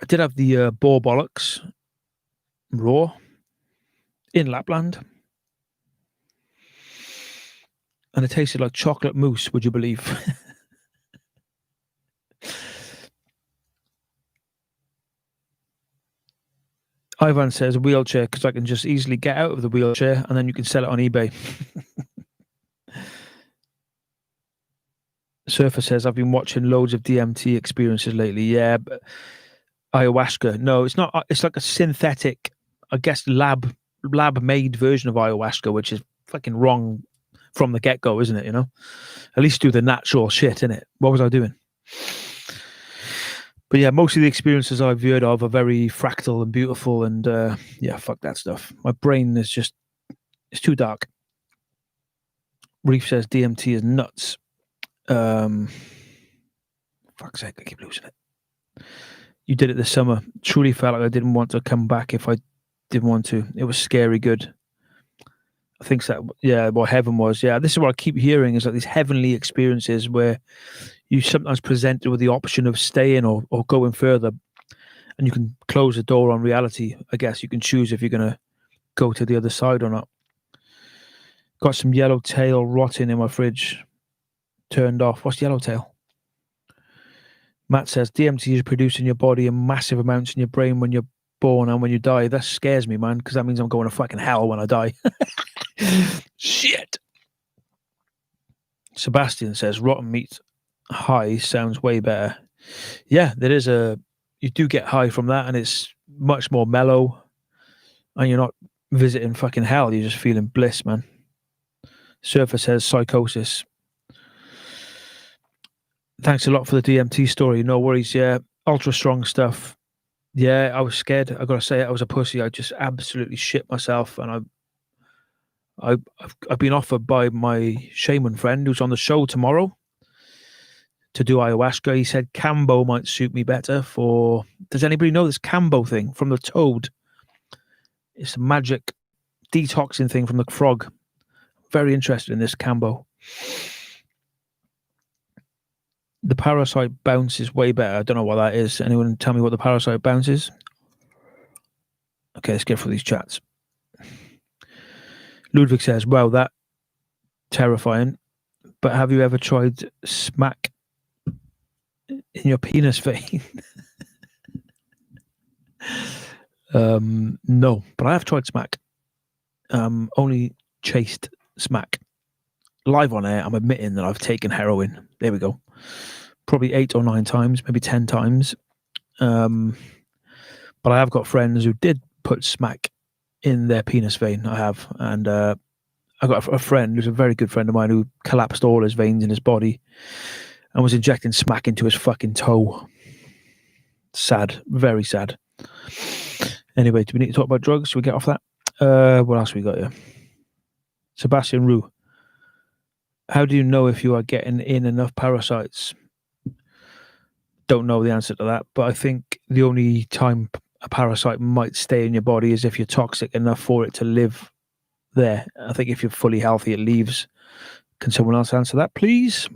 I did have the boar bollocks raw in Lapland, and it tasted like chocolate mousse, would you believe? Ivan says wheelchair because I can just easily get out of the wheelchair and then you can sell it on eBay. Surfer says I've been watching loads of DMT experiences lately. Yeah, but ayahuasca. No, it's not. It's like a synthetic, I guess, lab made version of ayahuasca, which is fucking wrong from the get go, isn't it? You know, at least do the natural shit, innit? What was I doing? But yeah, most of the experiences I've heard of are very fractal and beautiful, and yeah, fuck that stuff. My brain is just, it's too dark. Reef says DMT is nuts. Fuck's sake, I keep losing it. You did it this summer. Truly felt like I didn't want to come back if I didn't want to. It was scary good. I think so. Yeah, what heaven was. Yeah, this is what I keep hearing is like these heavenly experiences where you sometimes presented with the option of staying or going further, and you can close the door on reality. I guess you can choose if you're going to go to the other side or not. Got some yellowtail rotting in my fridge. Turned off. What's yellowtail? Matt says DMT is produced in your body in massive amounts in your brain when you're born and when you die. That scares me, man, because that means I'm going to fucking hell when I die. Shit. Sebastian says rotten meat high sounds way better. Yeah, there is you do get high from that, and it's much more mellow, and you're not visiting fucking hell. You're just feeling bliss, man. Surfer says psychosis. Thanks a lot for the DMT story. No worries. Yeah, ultra strong stuff. Yeah, I was scared. I gotta say, I was a pussy. I just absolutely shit myself, and I've been offered by my shaman friend who's on the show tomorrow to do ayahuasca. He said Cambo might suit me better for... Does anybody know this Cambo thing from the toad? It's a magic detoxing thing from the frog. Very interested in this Cambo. The parasite bounce is way better. I don't know what that is. Anyone tell me what the parasite bounce is? Okay, let's get through these chats. Ludwig says, wow, that terrifying. But have you ever tried smack in your penis vein? No, but I have tried smack. Only chased smack. Live on air, I'm admitting that I've taken heroin. There we go. Probably 8 or 9 times, maybe 10 times. But I have got friends who did put smack in their penis vein. I have. And I got a friend who's a very good friend of mine who collapsed all his veins in his body and was injecting smack into his fucking toe. Sad. Very sad. Anyway, do we need to talk about drugs? Should we get off that? What else we got here? Sebastian Roux. How do you know if you are getting in enough parasites? Don't know the answer to that, but I think the only time a parasite might stay in your body is if you're toxic enough for it to live there. I think if you're fully healthy, it leaves. Can someone else answer that, please?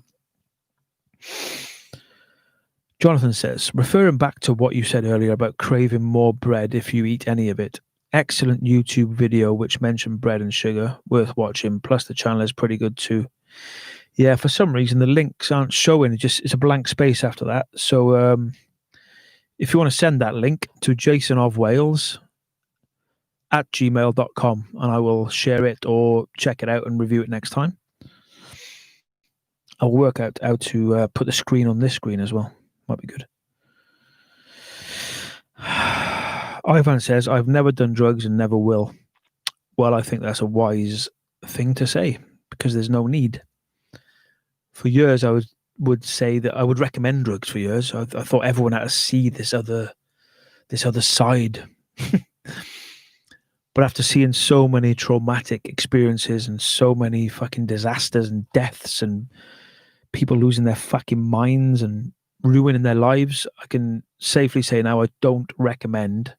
Jonathan says, referring back to what you said earlier about craving more bread if you eat any of it. Excellent YouTube video which mentioned bread and sugar. Worth watching. Plus the channel is pretty good too. Yeah, for some reason the links aren't showing. It's a blank space after that. So if you want to send that link to Jason of Wales gmail.com, and I will share it or check it out and review it next time. I'll work out how to put the screen on this screen as well. Might be good. Ivan says, I've never done drugs and never will. Well, I think that's a wise thing to say because there's no need. For years, I would say that I would recommend drugs for years. I thought everyone had to see this other side. But after seeing so many traumatic experiences and so many fucking disasters and deaths and people losing their fucking minds and ruining their lives, I can safely say now I don't recommend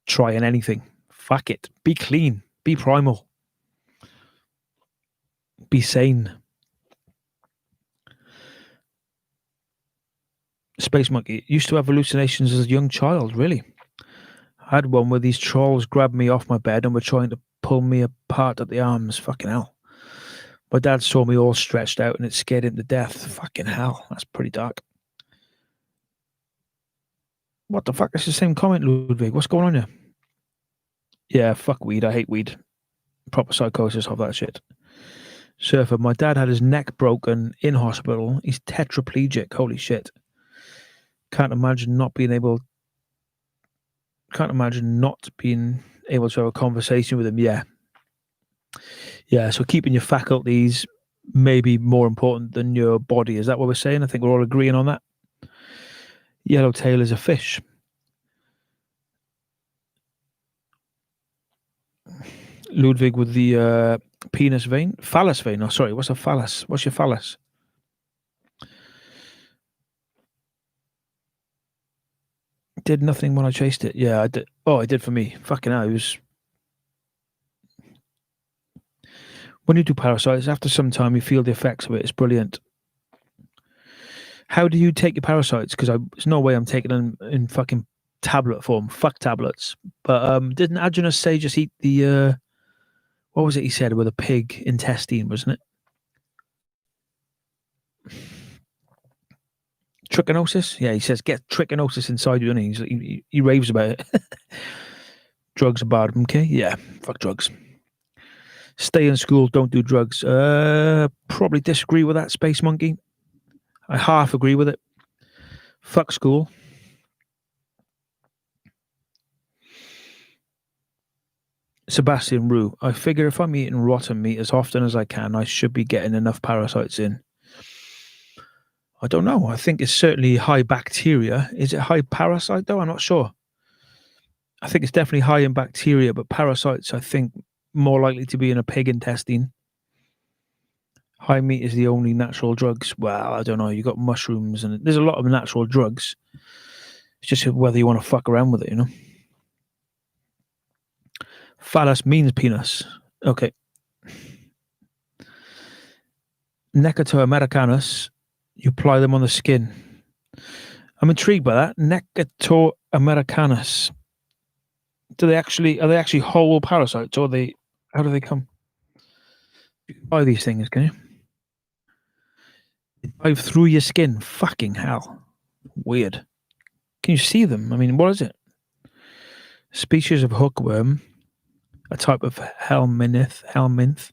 trying anything. Fuck it. Be clean. Be primal. Be sane. Space Monkey used to have hallucinations as a young child, really. I had one where these trolls grabbed me off my bed and were trying to pull me apart at the arms. Fucking hell. My dad saw me all stretched out and it scared him to death. Fucking hell. That's pretty dark. What the fuck? It's the same comment, Ludwig. What's going on here? Yeah, fuck weed. I hate weed. Proper psychosis of that shit. Surfer, my dad had his neck broken in hospital. He's tetraplegic. Holy shit. Can't imagine not being able to have a conversation with him. Yeah, so keeping your faculties may be more important than your body. Is that what we're saying? I think we're all agreeing on that. Yellowtail is a fish. Ludwig with the penis vein. Phallus vein. Oh, sorry. What's a phallus? What's your phallus? Did nothing when I chased it. Yeah, I did. Oh, I did for me. Fucking hell. It was... When you do parasites, after some time, you feel the effects of it. It's brilliant. How do you take your parasites? Because there's no way I'm taking them in fucking tablet form. Fuck tablets. But didn't Adjunus say just eat the... what was it he said with a pig intestine, wasn't it? Trichinosis? Yeah, he says get trichinosis inside you, and he raves about it. Drugs are bad, okay? Yeah, fuck drugs. Stay in school, don't do drugs. Probably disagree with that, Space Monkey. I half agree with it. Fuck school. Sebastian Rue, I figure if I'm eating rotten meat as often as I can, I should be getting enough parasites in. I don't know. I think it's certainly high bacteria. Is it high parasite though? I'm not sure. I think it's definitely high in bacteria, but parasites, I think, more likely to be in a pig intestine. High meat is the only natural drugs. Well, I don't know. You got mushrooms and there's a lot of natural drugs. It's just whether you want to fuck around with it, you know. Phallus means penis. Okay. Necato Americanus. You apply them on the skin. I'm intrigued by that. Necato Americanus. Are they actually whole parasites, or how do they come? You can buy these things, can you? They dive through your skin. Fucking hell. Weird. Can you see them? I mean, what is it? Species of hookworm, a type of helminth,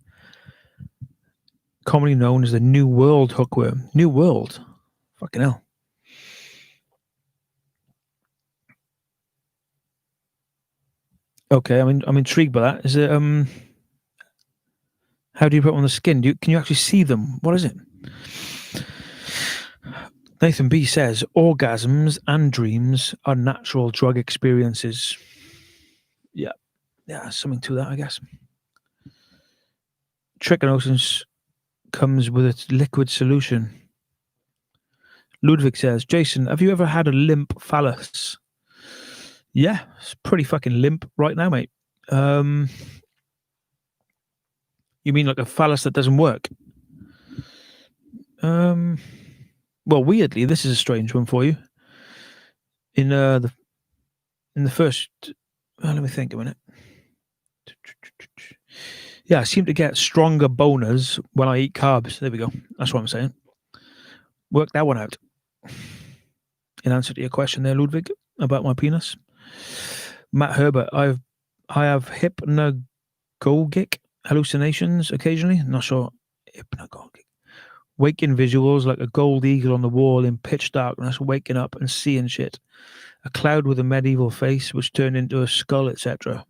commonly known as the New World hookworm. New World? Fucking hell. Okay, I'm intrigued by that. Is it how do you put them on the skin? Can you actually see them? What is it? Nathan B says orgasms and dreams are natural drug experiences. Yeah, something to that, I guess. Trichinosis comes with its liquid solution. Ludwig says, Jason, have you ever had a limp phallus? Yeah, it's pretty fucking limp right now, mate. You mean like a phallus that doesn't work? Well, weirdly, this is a strange one for you. In the first, let me think a minute. Yeah, I seem to get stronger boners when I eat carbs. There we go. That's what I'm saying. Work that one out. In answer to your question there, Ludwig, about my penis. Matt Herbert, I've I have hypnagogic hallucinations occasionally. Not sure. Hypnagogic. Waking visuals like a gold eagle on the wall in pitch darkness, waking up and seeing shit. A cloud with a medieval face which turned into a skull, etc.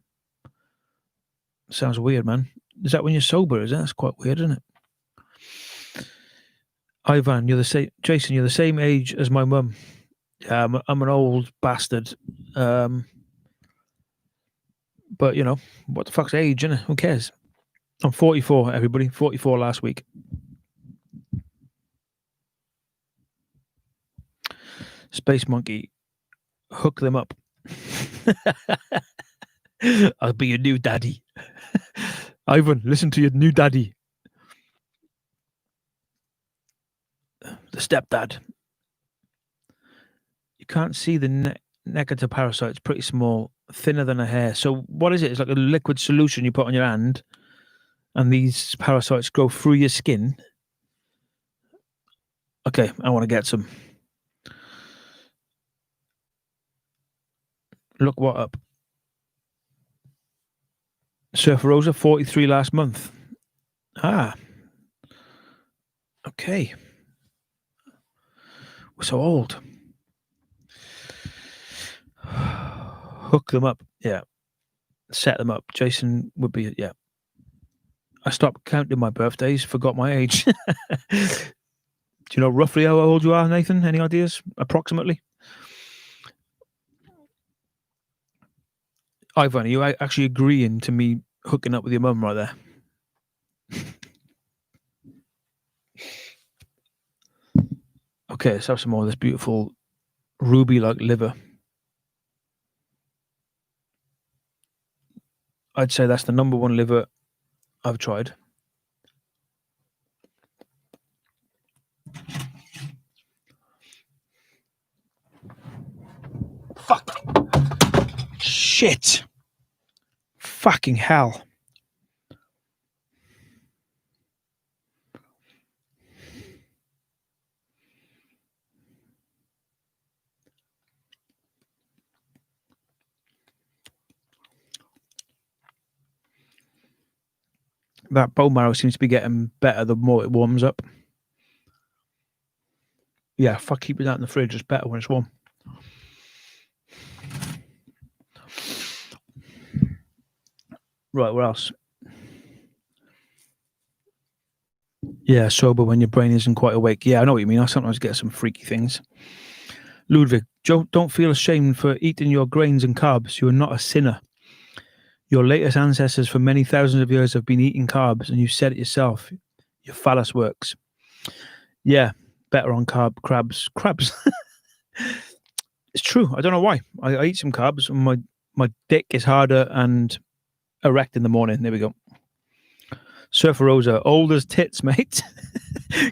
Sounds weird, man. Is that when you're sober, is it? That's quite weird, isn't it? Ivan, you're the same. Jason, you're the same age as my mum. Yeah, I'm an old bastard. But, you know, what the fuck's age, innit? Who cares? I'm 44, everybody. 44 last week. Space Monkey, hook them up. I'll be your new daddy. Ivan, listen to your new daddy. The stepdad. You can't see the Necato parasite. It's pretty small, thinner than a hair. So what is it? It's like a liquid solution you put on your hand, and these parasites go through your skin. Okay, I want to get some. Look what up. Surfer Rosa, 43 last month. Ah. Okay. We're so old. Hook them up. Yeah. Set them up. Jason would be, yeah. I stopped counting my birthdays, forgot my age. Do you know roughly how old you are, Nathan? Any ideas? Approximately? Ivan, are you actually agreeing to me hooking up with your mum right there? Okay, let's have some more of this beautiful ruby-like liver. I'd say that's the number one liver I've tried. Fuck. Shit. Fucking hell. That bone marrow seems to be getting better the more it warms up. Yeah, fuck keeping that in the fridge. It's better when it's warm. Right, what else? Yeah, sober when your brain isn't quite awake. Yeah, I know what you mean. I sometimes get some freaky things. Ludwig, don't feel ashamed for eating your grains and carbs. You are not a sinner. Your latest ancestors for many thousands of years have been eating carbs, and you said it yourself. Your phallus works. Yeah, better on crabs. It's true. I don't know why. I eat some carbs, and my dick is harder and erect in the morning. There we go. Surfer Rosa, old as tits, mate.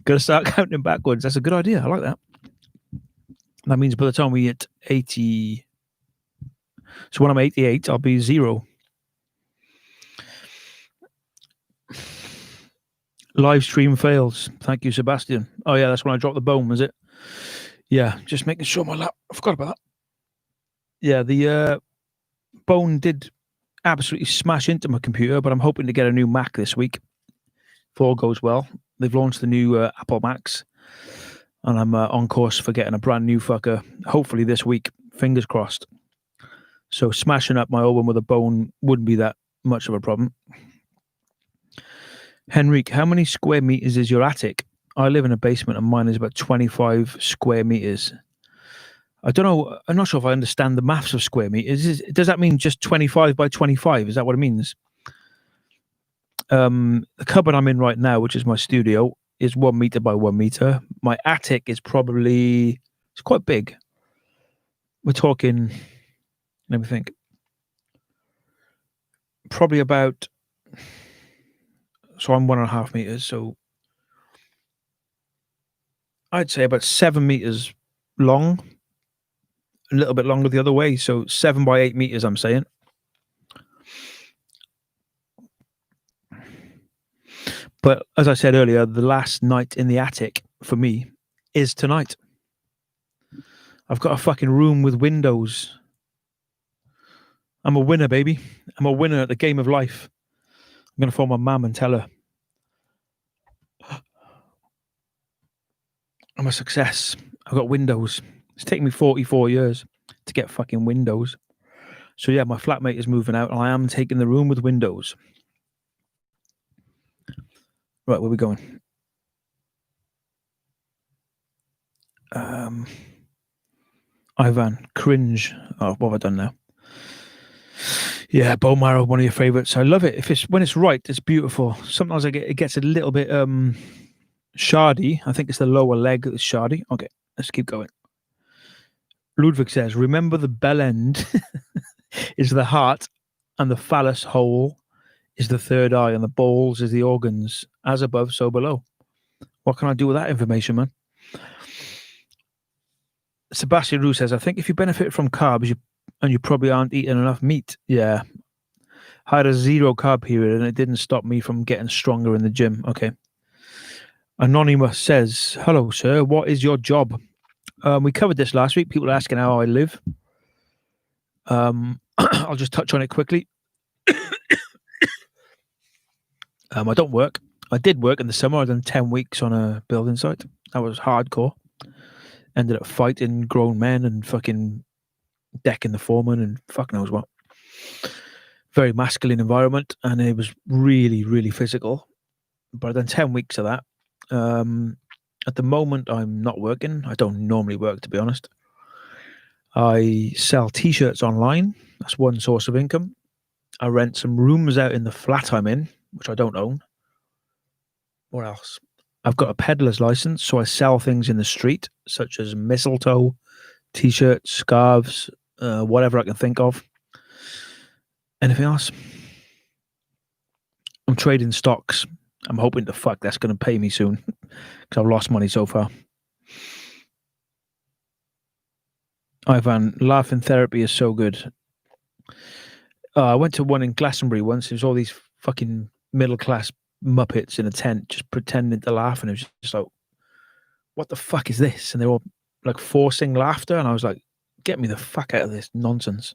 Gotta start counting backwards. That's a good idea. I like that. That means by the time we hit 80... So when I'm 88, I'll be 0. Live stream fails. Thank you, Sebastian. Oh, yeah, that's when I dropped the bone, was it? Yeah, just making sure my lap... I forgot about that. Yeah, the bone did absolutely smash into my computer, but I'm hoping to get a new Mac this week. If all goes well. They've launched the new Apple Macs, and I'm on course for getting a brand new fucker, hopefully this week. Fingers crossed. So smashing up my old one with a bone wouldn't be that much of a problem. Henrique, how many square meters is your attic? I live in a basement and mine is about 25 square meters. I don't know. I'm not sure if I understand the maths of square meters. Does that mean just 25 by 25? Is that what it means? The cupboard I'm in right now, which is my studio, is 1 meter by 1 meter. My attic is probably, it's quite big. We're talking, let me think, probably about, so I'm 1.5 meters. So I'd say about 7 meters long, a little bit longer the other way. So 7 by 8 meters, I'm saying. But as I said earlier, the last night in the attic for me is tonight. I've got a fucking room with windows. I'm a winner, baby. I'm a winner at the game of life. I'm going to phone my mum and tell her I'm a success. I've got windows. It's taken me 44 years to get fucking windows. So yeah, my flatmate is moving out and I am taking the room with windows. Right, where are we going? Ivan, cringe. Oh, what have I done now? Yeah, bone marrow, one of your favorites. I love it. If it's when it's right, it's beautiful. Sometimes it gets a little bit shardy. I think it's the lower leg that's shardy. Okay, let's keep going. Ludwig says, remember the bell end is the heart and the phallus hole is the third eye and the balls is the organs. As above, so below. What can I do with that information, man? Sebastian Roux says, I think if you benefit from carbs and you probably aren't eating enough meat. Yeah. I had a 0 carb period and it didn't stop me from getting stronger in the gym. Okay. Anonymous says, hello, sir. What is your job? We covered this last week. People are asking how I live. I'll just touch on it quickly. I don't work. I did work in the summer. I've done 10 weeks on a building site. That was hardcore. Ended up fighting grown men and fucking decking the foreman and fuck knows what. Very masculine environment, and it was really, really physical. But I've done 10 weeks of that. At the moment, I'm not working. I don't normally work, to be honest. I sell t-shirts online. That's one source of income. I rent some rooms out in the flat I'm in, which I don't own. What else? I've got a peddler's license, so I sell things in the street, such as mistletoe, t-shirts, scarves, whatever I can think of. Anything else? I'm trading stocks. I'm hoping to fuck that's going to pay me soon because I've lost money so far. Ivan, laughing therapy is so good. I went to one in Glastonbury once. It was all these fucking middle-class muppets in a tent just pretending to laugh, and it was just like, what the fuck is this? And they were all like forcing laughter, and I was like, get me the fuck out of this nonsense.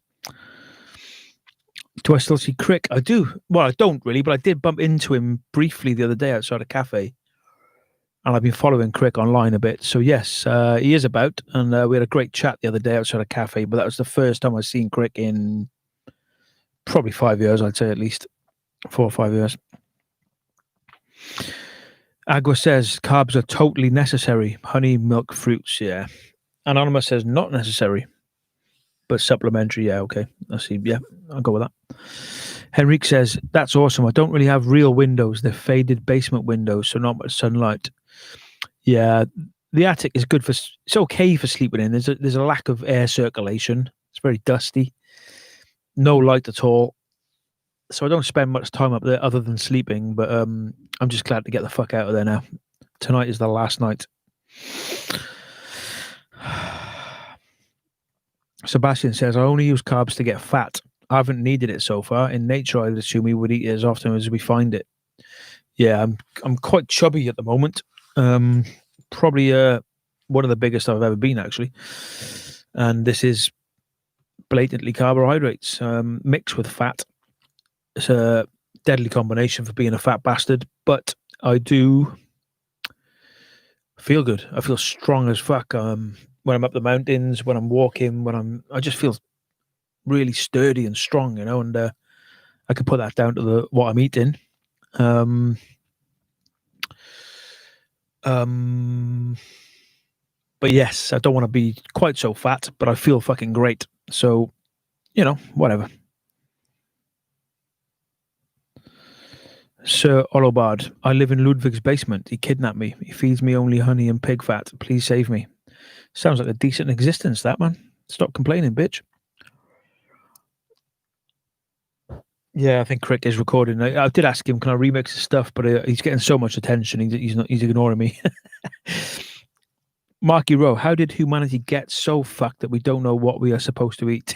Do I still see Crick? I do. Well, I don't really, but I did bump into him briefly the other day outside a cafe, and I've been following Crick online a bit. So yes, he is about, and we had a great chat the other day outside a cafe, but that was the first time I've seen Crick in probably 5 years, I'd say, at least 4 or 5 years. Agua says carbs are totally necessary. Honey, milk, fruits, yeah. Anonymous says not necessary, but supplementary, yeah, okay. I see, yeah, I'll go with that. Henrique says, that's awesome. I don't really have real windows. They're faded basement windows, so not much sunlight. Yeah, the attic is good for, it's okay for sleeping in. There's a lack of air circulation. It's very dusty. No light at all. So I don't spend much time up there other than sleeping, but I'm just glad to get the fuck out of there now. Tonight is the last night. Sebastian says, I only use carbs to get fat. I haven't needed it so far. In nature, I'd assume we would eat it as often as we find it. Yeah, I'm quite chubby at the moment. Probably one of the biggest I've ever been, actually. And this is blatantly carbohydrates mixed with fat. It's a deadly combination for being a fat bastard, but I do feel good. I feel strong as fuck. When I'm up the mountains, when I'm walking, I just feel really sturdy and strong, you know, and I can put that down to what I'm eating. But yes, I don't want to be quite so fat, but I feel fucking great. So, you know, whatever. Sir Olobard, I live in Ludwig's basement. He kidnapped me. He feeds me only honey and pig fat. Please save me. Sounds like a decent existence, that, man. Stop complaining, bitch. Yeah, I think Crick is recording. I did ask him, can I remix his stuff? But he's getting so much attention. He's ignoring me. Marky Rowe, how did humanity get so fucked that we don't know what we are supposed to eat?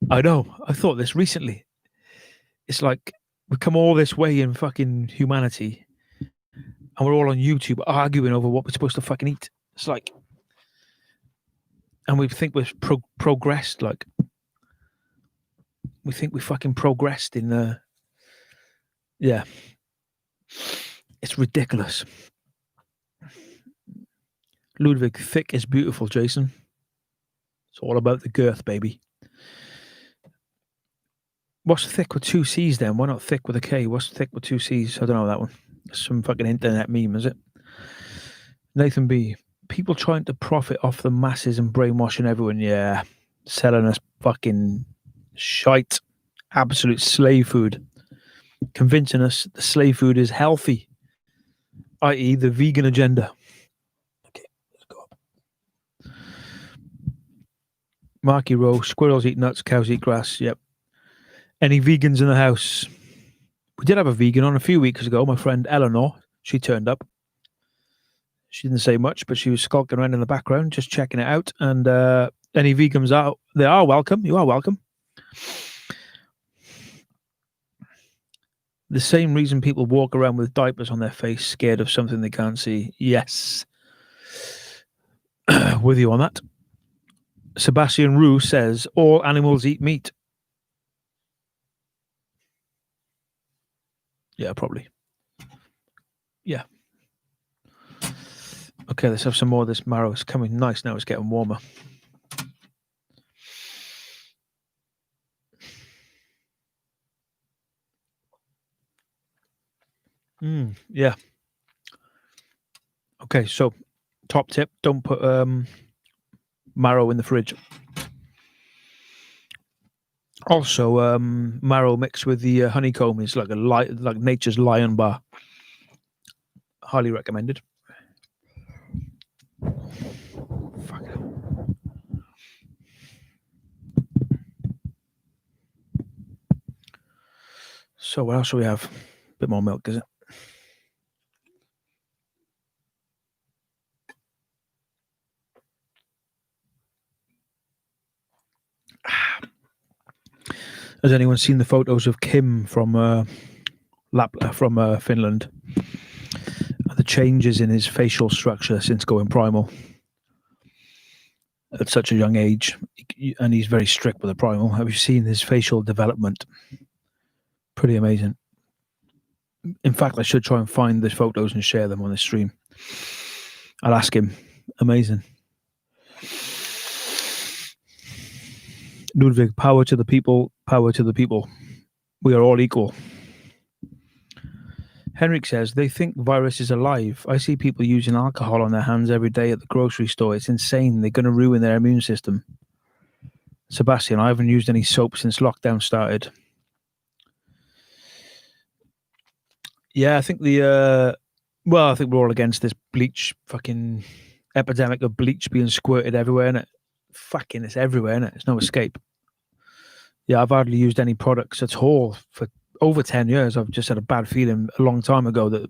I know. I thought this recently. It's like we've come all this way in fucking humanity, and we're all on YouTube arguing over what we're supposed to fucking eat. It's like, and we think we've progressed. Like, We think we fucking progressed in the. Yeah. It's ridiculous. Ludwig, thick is beautiful, Jason. It's all about the girth, baby. What's thick with 2 C's then? Why not thick with a K? What's thick with 2 C's? I don't know that one. Some fucking internet meme, is it? Nathan B. People trying to profit off the masses and brainwashing everyone. Yeah. Selling us fucking shite. Absolute slave food. Convincing us the slave food is healthy. I.e. the vegan agenda. Okay, let's go up. Marky Rowe. Squirrels eat nuts, cows eat grass. Yep. Any vegans in the house? We did have a vegan on a few weeks ago. My friend Eleanor, she turned up. She didn't say much, but she was skulking around in the background, just checking it out. And any vegans out, they are welcome. You are welcome. The same reason people walk around with diapers on their face, scared of something they can't see. Yes. With you on that. Sebastian Roux says, all animals eat meat. Yeah, probably. Yeah. Okay, let's have some more of this marrow. It's coming nice now. It's getting warmer. Yeah. Okay, so top tip, don't put marrow in the fridge. Also, marrow mixed with the honeycomb is like like nature's lion bar. Highly recommended. Fuck it. So what else do we have? A bit more milk, is it? Has anyone seen the photos of Kim from Finland? The changes in his facial structure since going primal at such a young age, and he's very strict with the primal. Have you seen his facial development? Pretty amazing. In fact, I should try and find the photos and share them on the stream. I'll ask him. Amazing. Ludwig, power to the people, power to the people. We are all equal. Henrik says, they think virus is alive. I see people using alcohol on their hands every day at the grocery store. It's insane. They're going to ruin their immune system. Sebastian, I haven't used any soap since lockdown started. Yeah, I think I think we're all against this bleach fucking epidemic of bleach being squirted everywhere, innit? Fucking, it's everywhere, innit? It's no escape. Yeah, I've hardly used any products at all for over 10 years. I've just had a bad feeling a long time ago that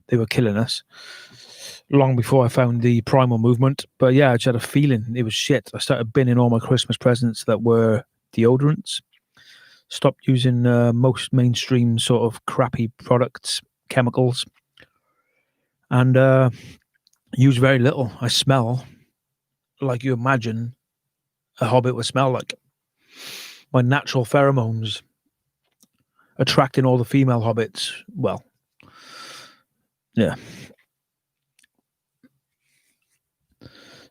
they were killing us. Long before I found the primal movement. But yeah, I just had a feeling it was shit. I started binning all my Christmas presents that were deodorants. Stopped using most mainstream sort of crappy products, chemicals. And use very little. I smell like you imagine a hobbit would smell like. My natural pheromones attracting all the female hobbits. Well, yeah.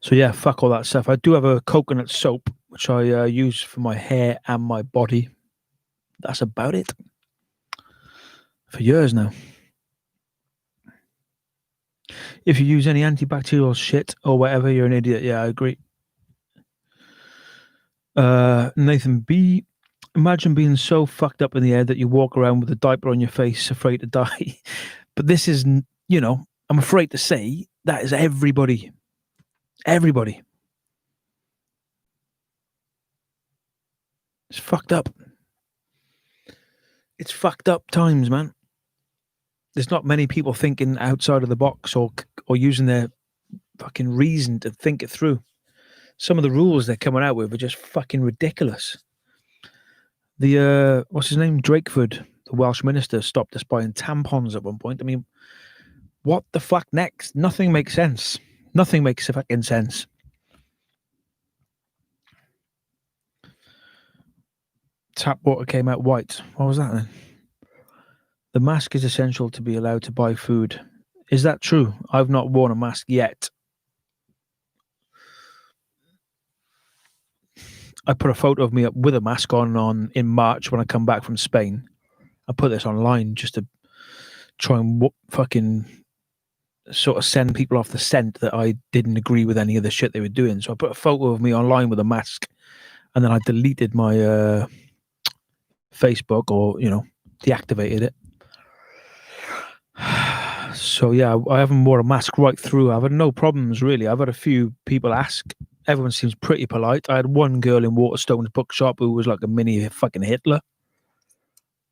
So yeah, fuck all that stuff. I do have a coconut soap, which I use for my hair and my body. That's about it. For years now. If you use any antibacterial shit or whatever, you're an idiot. Yeah, I agree. Nathan B. Imagine being so fucked up in the head that you walk around with a diaper on your face, afraid to die. But this is, I'm afraid to say that is everybody. Everybody. It's fucked up. It's fucked up times, man. There's not many people thinking outside of the box or using their fucking reason to think it through. Some of the rules they're coming out with are just fucking ridiculous. The what's his name? Drakeford, the Welsh minister, stopped us buying tampons at one point. I mean, what the fuck next? Nothing makes sense. Nothing makes fucking sense. Tap water came out white. What was that then? The mask is essential to be allowed to buy food. Is that true? I've not worn a mask yet. I put a photo of me up with a mask on in March when I come back from Spain. I put this online just to try and fucking sort of send people off the scent that I didn't agree with any of the shit they were doing. So I put a photo of me online with a mask, and then I deleted my Facebook, or deactivated it. So yeah, I haven't worn a mask right through. I've had no problems really. I've had a few people ask. Everyone seems pretty polite. I had one girl in Waterstone's bookshop who was like a mini fucking Hitler.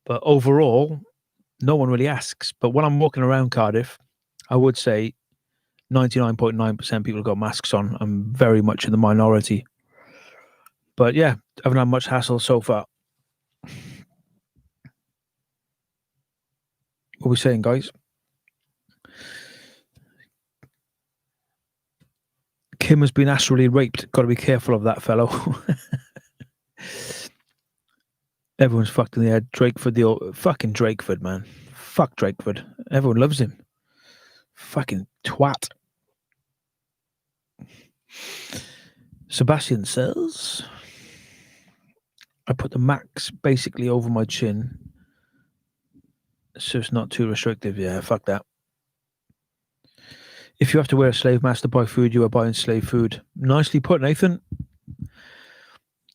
But overall, no one really asks. But when I'm walking around Cardiff, I would say 99.9% people have got masks on. I'm very much in the minority. But yeah, I haven't had much hassle so far. What are we saying, guys? Kim has been astrally raped. Got to be careful of that fellow. Everyone's fucked in the head. Drakeford, the old fucking Drakeford, man. Fuck Drakeford. Everyone loves him. Fucking twat. Sebastian says, I put the max basically over my chin, so it's not too restrictive. Yeah, fuck that. If you have to wear a slave mask to buy food, you are buying slave food. Nicely put, Nathan.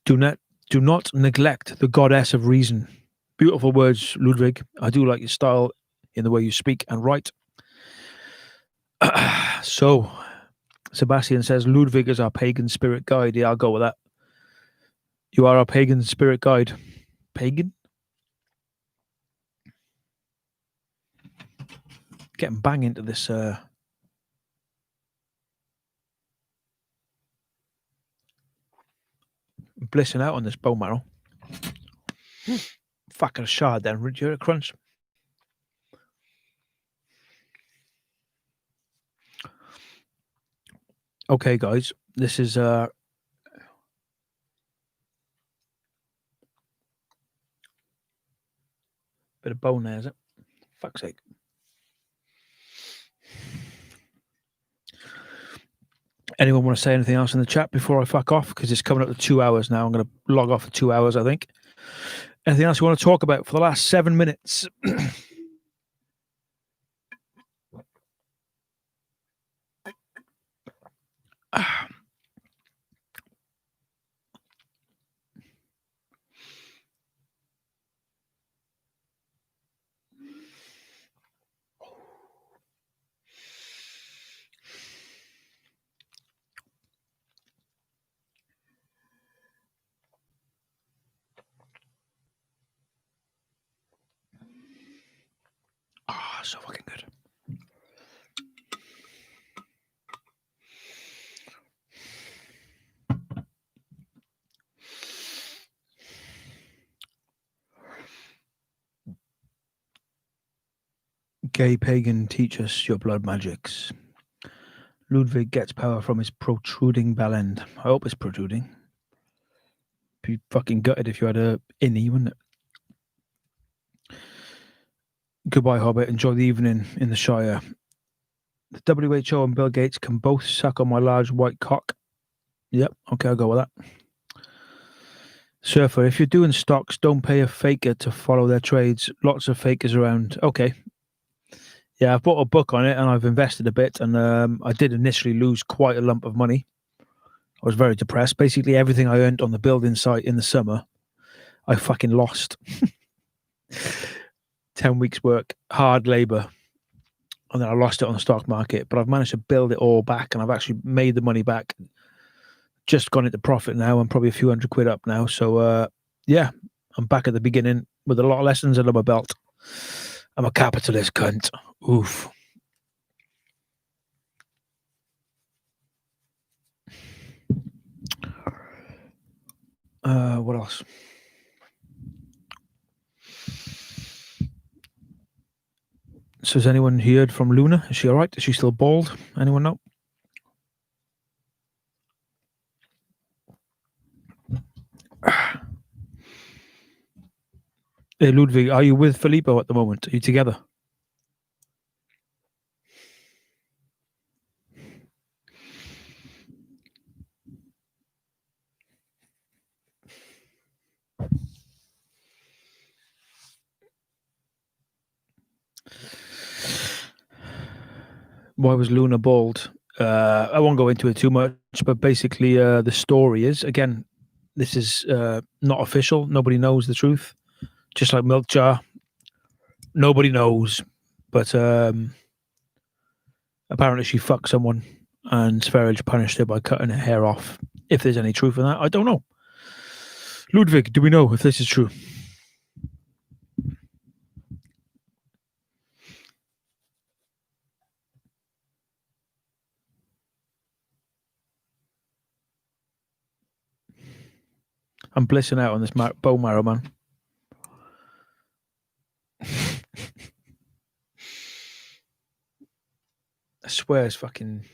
Do not neglect the goddess of reason. Beautiful words, Ludwig. I do like your style in the way you speak and write. So, Sebastian says, Ludwig is our pagan spirit guide. Yeah, I'll go with that. You are our pagan spirit guide. Pagan? Getting bang into this blissing out on this bone marrow. Fucking shard then. Would you hear a crunch? Okay, guys. This is bit of bone there, is it? Fuck's sake. Anyone want to say anything else in the chat before I fuck off? Because it's coming up to 2 hours now. I'm going to log off for 2 hours, I think. Anything else you want to talk about for the last 7 minutes? So fucking good. Gay pagan, teach us your blood magics. Ludwig gets power from his protruding bell end. I hope it's protruding. Be fucking gutted if you had a innie, wouldn't it? Goodbye, Hobbit. Enjoy the evening in the Shire. The WHO and Bill Gates can both suck on my large white cock. Yep, okay, I'll go with that. Surfer, if you're doing stocks, don't pay a faker to follow their trades. Lots of fakers around. Okay. Yeah, I've bought a book on it and I've invested a bit, and I did initially lose quite a lump of money. I was very depressed. Basically, everything I earned on the building site in the summer, I fucking lost. 10 weeks work, hard labor, and then I lost it on the stock market. But I've managed to build it all back, and I've actually made the money back. Just gone into profit now. I'm probably a few £100 up now. So, yeah, I'm back at the beginning with a lot of lessons under my belt. I'm a capitalist cunt. Oof. What else? So has anyone heard from Luna? Is she all right? Is she still bald? Anyone know? Hey, Ludwig, are you with Filippo at the moment? Are you together? Why was Luna bald? I won't go into it too much, but basically, the story is, again, this is not official. Nobody knows the truth. Just like Milkjar, nobody knows. But apparently, she fucked someone, and Sverige punished her by cutting her hair off. If there's any truth in that, I don't know. Ludwig, do we know if this is true? I'm blissing out on this bone marrow, man. I swear it's fucking...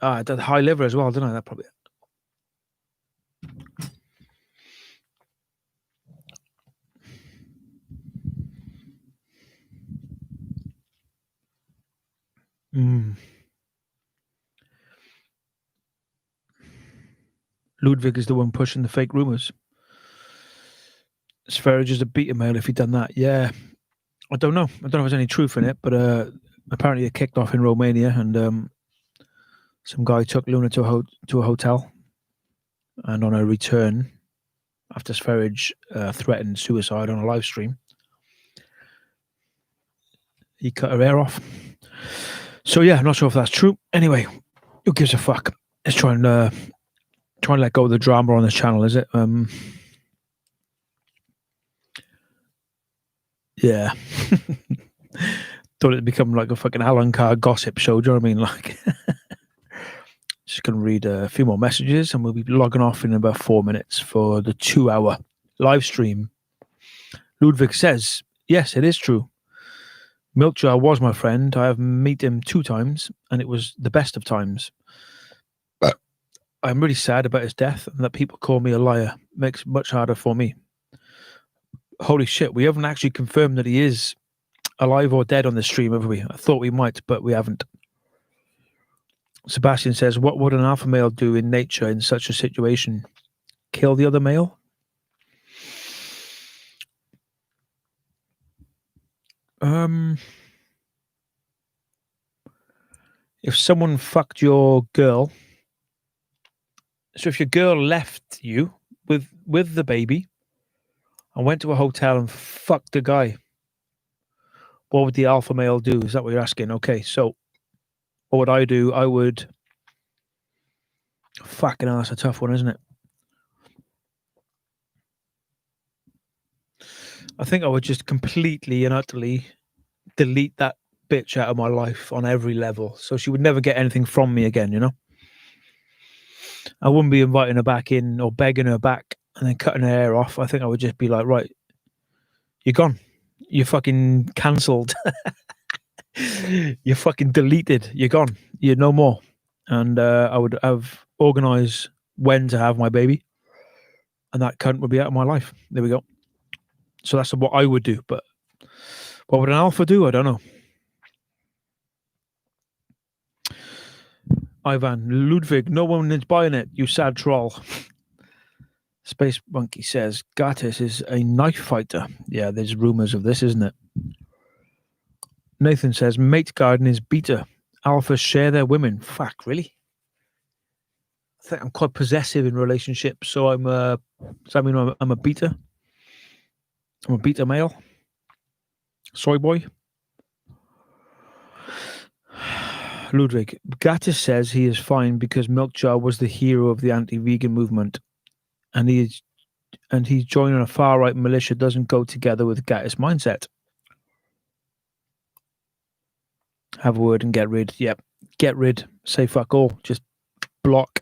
I did high liver as well, didn't I? That probably... Ludwig is the one pushing the fake rumours. Sverige is a beta male if he'd done that. Yeah. I don't know. I don't know if there's any truth in it, but apparently it kicked off in Romania, and some guy took Luna to a hotel, and on her return, after Sverige threatened suicide on a live stream, he cut her hair off. So yeah, I'm not sure if that's true. Anyway, who gives a fuck? Let's try and let go of the drama on this channel, is it? Yeah. Thought it'd become like a fucking Alan Carr gossip show. Do you know what I mean? Like, just gonna read a few more messages, and we'll be logging off in about 4 minutes for the 2-hour live stream. Ludwig says, yes, it is true. Milkjar was my friend. I have met him 2 times, and it was the best of times. But I'm really sad about his death, and that people call me a liar makes it much harder for me. Holy shit, we haven't actually confirmed that he is alive or dead on the stream, have we? I thought we might, but we haven't. Sebastian says, what would an alpha male do in nature in such a situation? Kill the other male? If someone fucked your girl, so if your girl left you with the baby and went to a hotel and fucked a guy, what would the alpha male do? Is that what you're asking? Okay, so what would I do? I would... Fucking hell, that's a tough one, isn't it? I think I would just completely and utterly delete that bitch out of my life on every level, so she would never get anything from me again, you know? I wouldn't be inviting her back in or begging her back and then cutting her hair off. I think I would just be like, right, you're gone. You're fucking cancelled. You're fucking deleted. You're gone. You're no more. And I would have organised when to have my baby, and that cunt would be out of my life. There we go. So that's what I would do. But what would an alpha do? I don't know. Ivan, Ludwig, no one is buying it, you sad troll. Space Monkey says, Gatis is a knife fighter. Yeah, there's rumours of this, isn't it? Nathan says, Mate Garden is beta. Alphas share their women. Fuck, really? I think I'm quite possessive in relationships, so does that mean I'm a beta? I'm a beta male? Soy boy? Ludwig, Gatis says he is fine because Milkjar was the hero of the anti-vegan movement, and he's joining a far-right militia doesn't go together with Gatis' mindset. Have a word and get rid. Yep, get rid. Say fuck all. Just block.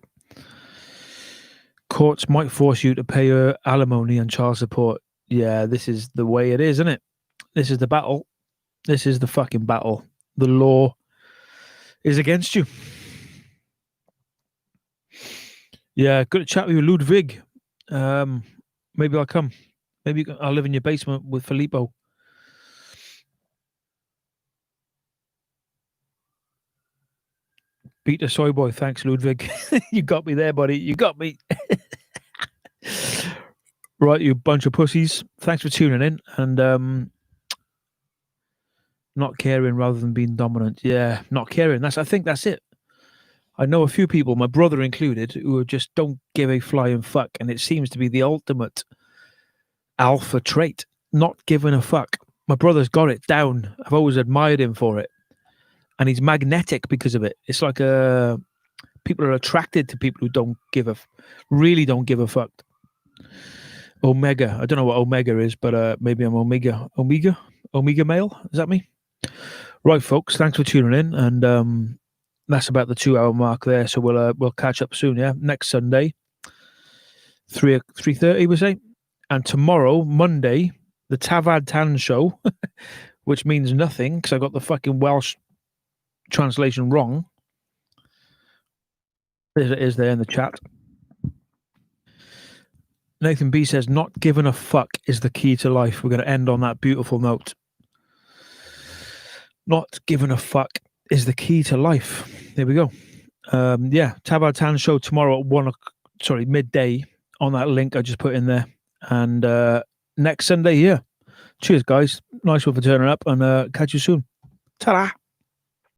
Courts might force you to pay your alimony and child support. Yeah, this is the way it is, isn't it? This is the battle. This is the fucking battle. The law is against you. Yeah, good to chat with you, Ludwig. Maybe I'll come. Maybe I'll live in your basement with Filippo. Beat the soy boy. Thanks, Ludwig. You got me there, buddy. You got me. Right, you bunch of pussies. Thanks for tuning in. And not caring rather than being dominant. Yeah, not caring. I think that's it. I know a few people, my brother included, who just don't give a flying fuck. And it seems to be the ultimate alpha trait. Not giving a fuck. My brother's got it down. I've always admired him for it. And he's magnetic because of it. It's like people are attracted to people who really don't give a fuck. Omega. I don't know what Omega is, but maybe I'm Omega male. Is that me? Right, folks. Thanks for tuning in, and that's about the 2 hour mark there. So we'll catch up soon. Yeah, next Sunday, 3:30 we say, and tomorrow Monday, the Tavad Tan show, which means nothing because I got the fucking Welsh translation wrong. There it is there in the chat. Nathan B says, not giving a fuck is the key to life. We're going to end on that beautiful note. Not giving a fuck is the key to life. There we go. Yeah, Tabard Tan show tomorrow at midday on that link I just put in there. And next Sunday here. Cheers, guys. Nice one for turning up, and catch you soon. Ta-da!